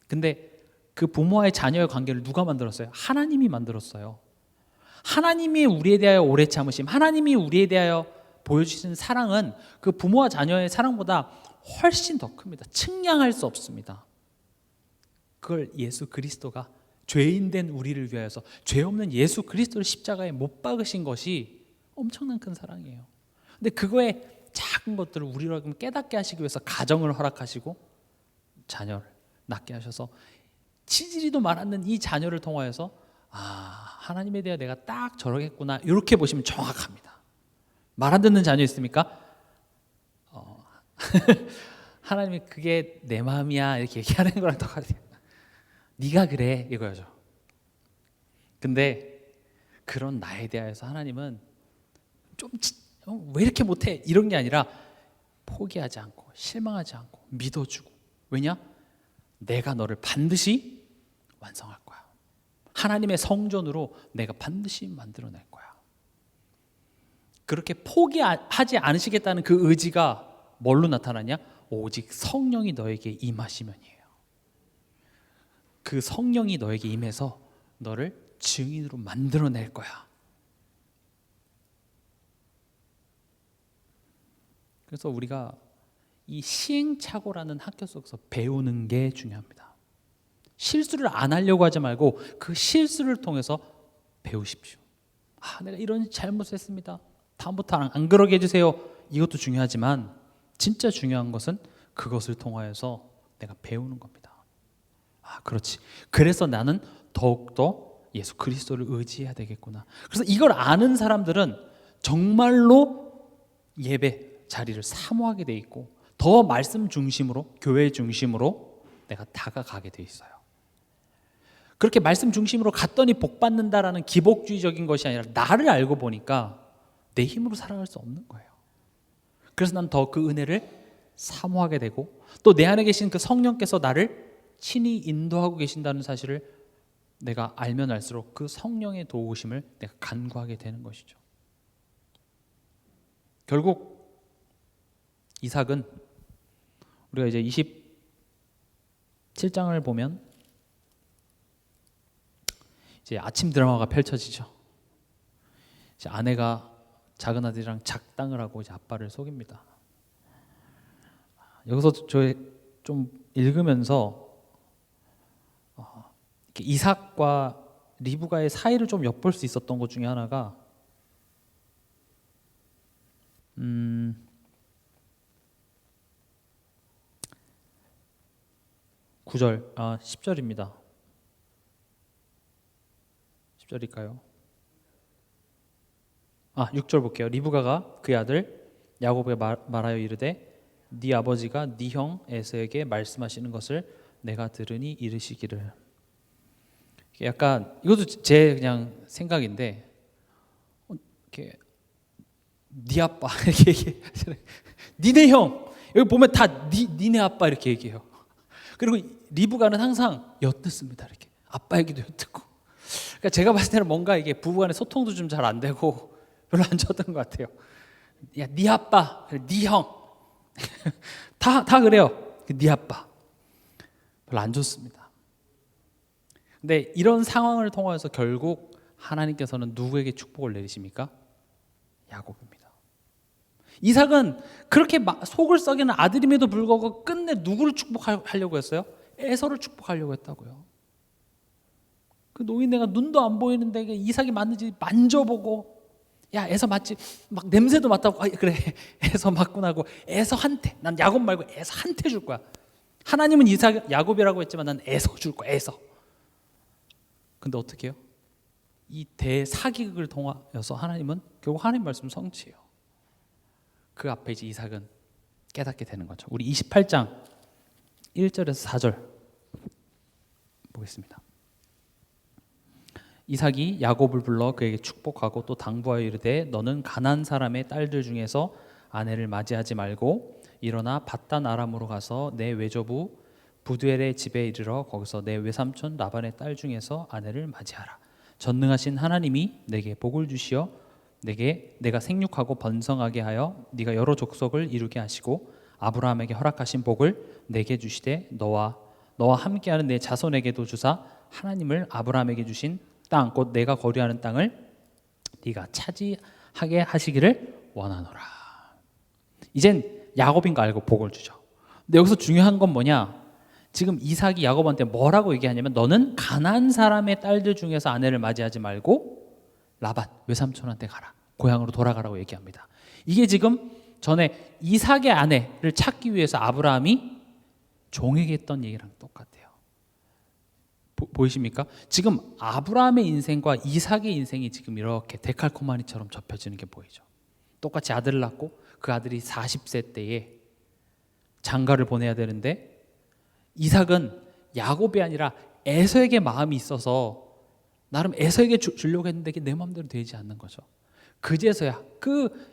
Speaker 1: 근데 그 부모와의 자녀의 관계를 누가 만들었어요? 하나님이 만들었어요. 하나님이 우리에 대하여 오래 참으심, 하나님이 우리에 대하여 보여주신 사랑은 그 부모와 자녀의 사랑보다 훨씬 더 큽니다. 측량할 수 없습니다. 그걸 예수 그리스도가 죄인 된 우리를 위하여서 죄 없는 예수 그리스도를 십자가에 못 박으신 것이 엄청난 큰 사랑이에요. 근데 그거의 작은 것들을 우리로 하여금 깨닫게 하시기 위해서 가정을 허락하시고 자녀를 낳게 하셔서 치지리도 말았는 이 자녀를 통하여서 하나님에 대해 내가 딱 저러겠구나 이렇게 보시면 정확합니다. 말 안 듣는 자녀 있습니까? 하나님이 그게 내 마음이야 이렇게 얘기하는 거랑 똑같아요. 네가 그래 이거죠. 근데 그런 나에 대하여서 하나님은 좀 왜 이렇게 못해 이런 게 아니라 포기하지 않고 실망하지 않고 믿어주고. 왜냐? 내가 너를 반드시 완성할 거야. 하나님의 성전으로 내가 반드시 만들어낼 거야. 그렇게 포기하지 않으시겠다는 그 의지가 뭘로 나타나냐? 오직 성령이 너에게 임하시면이에요. 그 성령이 너에게 임해서 너를 증인으로 만들어낼 거야. 그래서 우리가 이 시행착오라는 학교 속에서 배우는 게 중요합니다. 실수를 안 하려고 하지 말고 그 실수를 통해서 배우십시오. 내가 이런 잘못을 했습니다. 다음부터 안 그러게 해주세요. 이것도 중요하지만 진짜 중요한 것은 그것을 통하여서 내가 배우는 겁니다. 그렇지. 그래서 나는 더욱더 예수 그리스도를 의지해야 되겠구나. 그래서 이걸 아는 사람들은 정말로 예배 자리를 사모하게 돼 있고 더 말씀 중심으로 교회 중심으로 내가 다가가게 돼 있어요. 그렇게 말씀 중심으로 갔더니 복 받는다라는 기복주의적인 것이 아니라 나를 알고 보니까 내 힘으로 살아갈 수 없는 거예요. 그래서 난 더 그 은혜를 사모하게 되고 또 내 안에 계신 그 성령께서 나를 친히 인도하고 계신다는 사실을 내가 알면 알수록 그 성령의 도우심을 내가 간구하게 되는 것이죠. 결국 이삭은 우리가 이제 27장을 보면 이제 아침 드라마가 펼쳐지죠. 이제 아내가 작은 아들이랑 작당을 하고 이제 아빠를 속입니다. 여기서 저 좀 읽으면서 이삭과 리브가의 사이를 좀 엿볼 수 있었던 것 중에 하나가 9절, 10절입니다. 10절일까요? 6절 볼게요. 리브가가 그의 아들 야곱에게 말하여 이르되 네 아버지가 네 형 에서에게 말씀하시는 것을 내가 들으니 이르시기를. 약간 이것도 제 그냥 생각인데 이렇게 네 아빠 이렇게 얘기해. 니네 형 여기 보면 다 니네 아빠 이렇게 얘기해요. 그리고 리브가는 항상 엿듣습니다. 이렇게 아빠 얘기도 엿듣고. 그러니까 제가 봤을 때는 뭔가 이게 부부간의 소통도 좀 잘 안 되고 별로 안 좋았던 것 같아요. 야, 네 아빠, 네 형, 다 그래요. 네 아빠. 별로 안 좋습니다. 근데 이런 상황을 통해서 결국 하나님께서는 누구에게 축복을 내리십니까? 야곱입니다. 이삭은 그렇게 속을 썩이는 아들임에도 불구하고 끝내 누구를 축복하려고 했어요? 에서를 축복하려고 했다고요. 그 노인네가 눈도 안 보이는데 이삭이 맞는지 만져보고, 야 에서 맞지? 막 냄새도 맡다고, 그래 에서 맞구나 하고 에서한테, 난 야곱 말고 에서한테 줄 거야. 하나님은 야곱이라고 했지만 난 에서 줄 거야. 에서. 근데 어떻게 해요? 이 대사기극을 통하여서 하나님은 결국 하나님 말씀 성취해요. 그 앞에 이제 이삭은 깨닫게 되는 거죠. 우리 28장 1절에서 4절 보겠습니다. 이삭이 야곱을 불러 그에게 축복하고 또 당부하여 이르되 너는 가나안 사람의 딸들 중에서 아내를 맞이하지 말고 일어나 밧단 아람으로 가서 내 외조부 부두엘의 집에 이르러 거기서 내 외삼촌 라반의 딸 중에서 아내를 맞이하라. 전능하신 하나님이 내게 복을 주시어 내가 생육하고 번성하게 하여 네가 여러 족속을 이루게 하시고 아브라함에게 허락하신 복을 내게 주시되 너와 함께하는 내 자손에게도 주사 하나님을 아브라함에게 주신 땅 곧 내가 거류하는 땅을 네가 차지하게 하시기를 원하노라. 이젠 야곱인 거 알고 복을 주죠. 근데 여기서 중요한 건 뭐냐? 지금 이삭이 야곱한테 뭐라고 얘기하냐면 너는 가나안 사람의 딸들 중에서 아내를 맞이하지 말고 라반 외삼촌한테 가라. 고향으로 돌아가라고 얘기합니다. 이게 지금 전에 이삭의 아내를 찾기 위해서 아브라함이 종에게 했던 얘기랑 똑같아요. 보이십니까? 지금 아브라함의 인생과 이삭의 인생이 지금 이렇게 데칼코마니처럼 접혀지는 게 보이죠. 똑같이 아들을 낳고 그 아들이 40세 때에 장가를 보내야 되는데 이삭은 야곱이 아니라 에서에게 마음이 있어서 나름 에서에게 주려고 했는데 이게 내 마음대로 되지 않는 거죠. 그제서야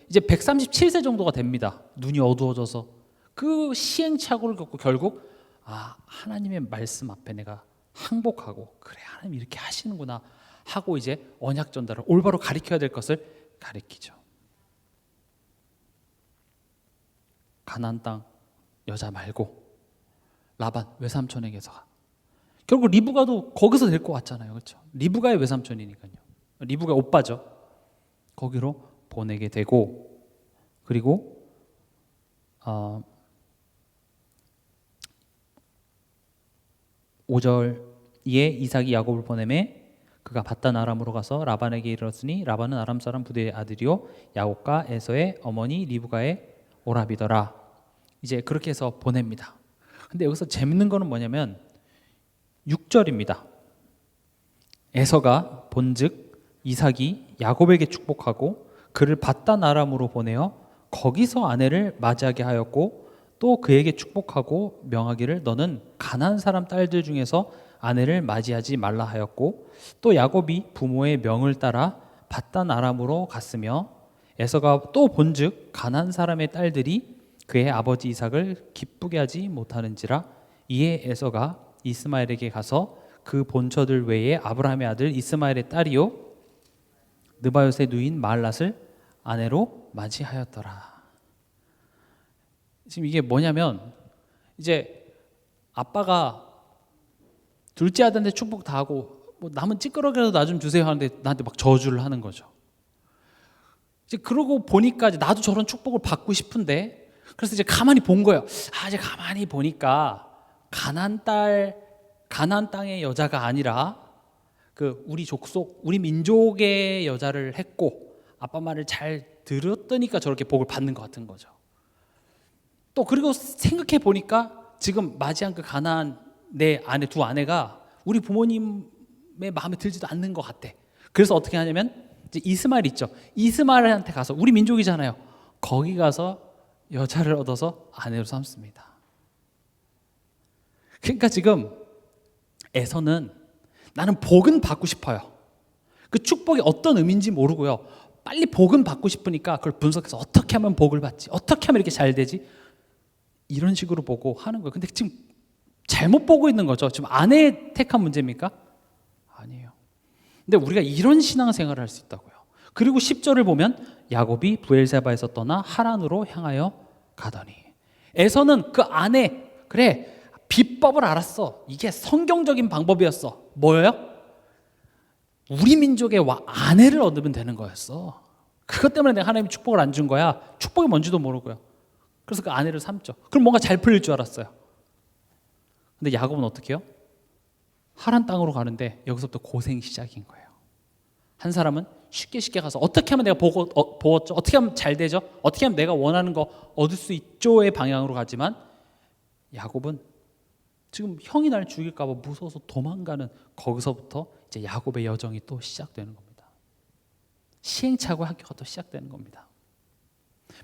Speaker 1: 이제 137세 정도가 됩니다. 눈이 어두워져서 그 시행착오를 겪고 결국 하나님의 말씀 앞에 내가 항복하고 그래 하나님 이렇게 하시는구나 하고 이제 언약 전달을 올바로 가리켜야 될 것을 가리키죠. 가나안 땅 여자 말고 라반 외삼촌에게서 결국 리브가도 거기서 데리고 왔잖아요. 그렇죠? 리브가의 외삼촌이니까요. 리브가 오빠죠. 거기로 보내게 되고 그리고 5절에 이삭이 야곱을 보내매 그가 밧단 아람으로 가서 라반에게 이르렀으니 라반은 아람 사람 부대의 아들이요 야곱과 에서의 어머니 리브가의 오라비더라. 이제 그렇게 해서 보냅니다. 근데 여기서 재밌는 거는 뭐냐면 6절입니다. 에서가 본즉 이삭이 야곱에게 축복하고 그를 밧단 아람으로 보내어 거기서 아내를 맞이하게 하였고 또 그에게 축복하고 명하기를 너는 가나안 사람 딸들 중에서 아내를 맞이하지 말라 하였고 또 야곱이 부모의 명을 따라 밧단 아람으로 갔으며 에서가 또 본즉 가나안 사람의 딸들이 그의 아버지 이삭을 기쁘게 하지 못하는지라 이에 에서가 이스마엘에게 가서 그 본처들 외에 아브라함의 아들 이스마엘의 딸이요 느바요스의 누인 마할랏을 아내로 맞이하였더라. 지금 이게 뭐냐면 이제 아빠가 둘째 아들한테 축복 다 하고 뭐 남은 찌끄러기라도 나 좀 주세요 하는데 나한테 막 저주를 하는 거죠. 이제 그러고 보니까 이제 나도 저런 축복을 받고 싶은데 그래서 이제 가만히 본 거예요. 이제 가만히 보니까 가나안 땅의 여자가 아니라 우리 족속, 우리 민족의 여자를 했고 아빠 말을 잘 들었더니까 저렇게 복을 받는 것 같은 거죠. 또 그리고 생각해 보니까 지금 맞이한 그 가나안 내 아내 두 아내가 우리 부모님의 마음에 들지도 않는 것 같아. 그래서 어떻게 하냐면 이제 이스마엘 있죠. 이스마엘한테 가서 우리 민족이잖아요. 거기 가서 여자를 얻어서 아내로 삼습니다. 그러니까 지금 에서는 나는 복은 받고 싶어요. 그 축복이 어떤 의미인지 모르고요. 빨리 복은 받고 싶으니까 그걸 분석해서 어떻게 하면 복을 받지? 어떻게 하면 이렇게 잘 되지? 이런 식으로 보고 하는 거예요. 근데 지금 잘못 보고 있는 거죠. 지금 아내의 택한 문제입니까? 아니에요. 근데 우리가 이런 신앙생활을 할 수 있다고요. 그리고 10절을 보면 야곱이 브엘세바에서 떠나 하란으로 향하여 가더니 에서는 그 안에 그래 비법을 알았어. 이게 성경적인 방법이었어. 뭐예요? 우리 민족의 아내를 얻으면 되는 거였어. 그것 때문에 내가 하나님이 축복을 안 준 거야. 축복이 뭔지도 모르고요. 그래서 그 아내를 삼죠. 그럼 뭔가 잘 풀릴 줄 알았어요. 근데 야곱은 어떻게 해요? 하란 땅으로 가는데 여기서부터 고생이 시작인 거예요. 한 사람은 쉽게 가서 어떻게 하면 내가 보았죠? 어떻게 하면 잘 되죠? 어떻게 하면 내가 원하는 거 얻을 수 있죠의 방향으로 가지만 야곱은 지금 형이 날 죽일까 봐 무서워서 도망가는 거기서부터 이제 야곱의 여정이 또 시작되는 겁니다. 시행착오의 학교가 또 시작되는 겁니다.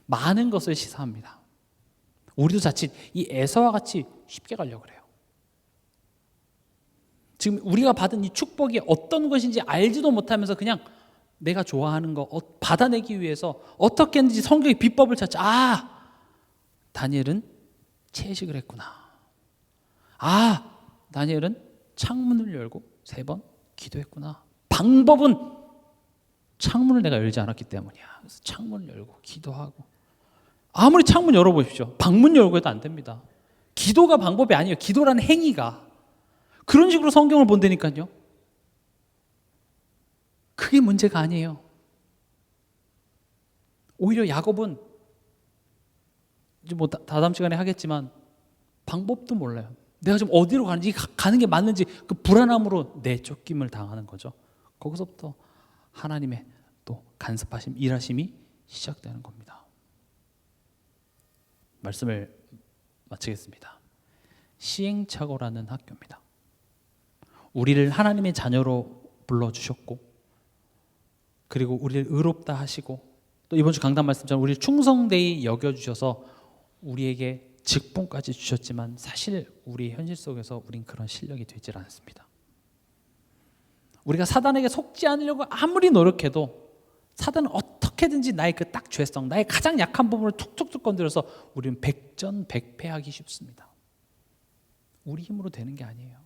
Speaker 1: 많은 것을 시사합니다. 우리도 자칫 이 에서와 같이 쉽게 가려고 그래요. 지금 우리가 받은 이 축복이 어떤 것인지 알지도 못하면서 그냥 내가 좋아하는 거 받아내기 위해서 어떻게 했는지 성경의 비법을 찾자. 다니엘은 채식을 했구나. 다니엘은 창문을 열고 3번 기도했구나. 방법은 창문을 내가 열지 않았기 때문이야. 그래서 창문을 열고 기도하고. 아무리 창문 열어보십시오. 방문 열고 해도 안 됩니다. 기도가 방법이 아니에요. 기도라는 행위가. 그런 식으로 성경을 본다니까요. 그게 문제가 아니에요. 오히려 야곱은 이제 뭐 다다음 시간에 하겠지만 방법도 몰라요. 내가 지금 어디로 가는지 가는 게 맞는지 그 불안함으로 내쫓김을 당하는 거죠. 거기서부터 하나님의 또 간섭하심, 일하심이 시작되는 겁니다. 말씀을 마치겠습니다. 시행착오라는 학교입니다. 우리를 하나님의 자녀로 불러주셨고 그리고 우리를 의롭다 하시고 또 이번 주 강단 말씀처럼 우리를 충성되이 여겨주셔서 우리에게 직분까지 주셨지만 사실 우리 현실 속에서 우린 그런 실력이 되질 않습니다. 우리가 사단에게 속지 않으려고 아무리 노력해도 사단은 어떻게든지 나의 그 딱 죄성, 나의 가장 약한 부분을 툭툭툭 건드려서 우리는 백전백패하기 쉽습니다. 우리 힘으로 되는 게 아니에요.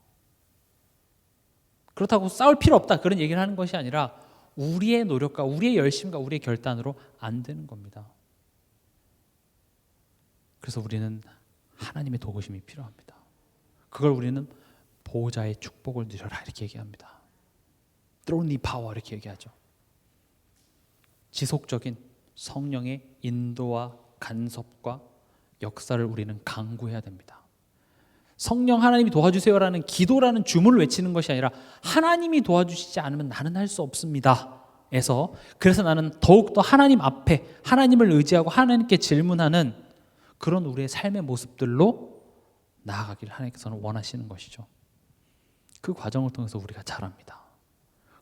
Speaker 1: 그렇다고 싸울 필요 없다 그런 얘기를 하는 것이 아니라 우리의 노력과 우리의 열심과 우리의 결단으로 안 되는 겁니다. 그래서 우리는 하나님의 도우심이 필요합니다. 그걸 우리는 보호자의 축복을 누려라 이렇게 얘기합니다. Throne power 이렇게 얘기하죠. 지속적인 성령의 인도와 간섭과 역사를 우리는 강구해야 됩니다. 성령 하나님이 도와주세요라는 기도라는 주문을 외치는 것이 아니라 하나님이 도와주시지 않으면 나는 할 수 없습니다. 그래서 나는 더욱더 하나님 앞에 하나님을 의지하고 하나님께 질문하는 그런 우리의 삶의 모습들로 나아가기를 하나님께서는 원하시는 것이죠. 그 과정을 통해서 우리가 자랍니다.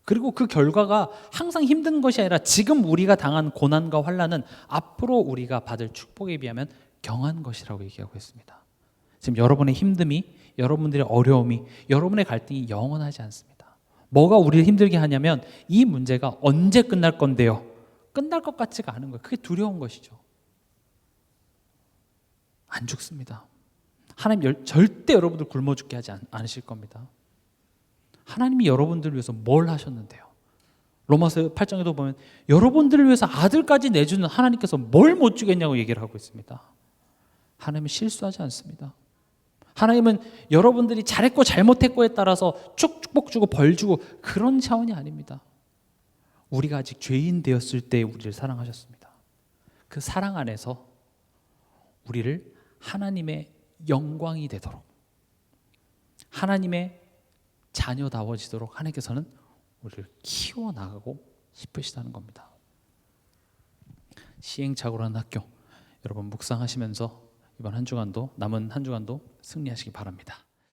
Speaker 1: 그리고 그 결과가 항상 힘든 것이 아니라 지금 우리가 당한 고난과 환난은 앞으로 우리가 받을 축복에 비하면 경한 것이라고 얘기하고 있습니다. 지금 여러분의 힘듦이, 여러분들의 어려움이, 여러분의 갈등이 영원하지 않습니다. 뭐가 우리를 힘들게 하냐면 이 문제가 언제 끝날 건데요? 끝날 것 같지가 않은 거예요. 그게 두려운 것이죠. 안 죽습니다. 하나님 절대 여러분들 굶어 죽게 하지 않으실 겁니다. 하나님이 여러분들을 위해서 뭘 하셨는데요? 로마서 8장에도 보면 여러분들을 위해서 아들까지 내주는 하나님께서 뭘 못 주겠냐고 얘기를 하고 있습니다. 하나님은 실수하지 않습니다. 하나님은 여러분들이 잘했고 잘못했고에 따라서 축복 주고 벌 주고 그런 차원이 아닙니다. 우리가 아직 죄인 되었을 때 우리를 사랑하셨습니다. 그 사랑 안에서 우리를 하나님의 영광이 되도록 하나님의 자녀다워지도록 하나님께서는 우리를 키워나가고 싶으시다는 겁니다. 시행착오라는 학교 여러분 묵상하시면서 이번 한 주간도 남은 한 주간도 승리하시기 바랍니다.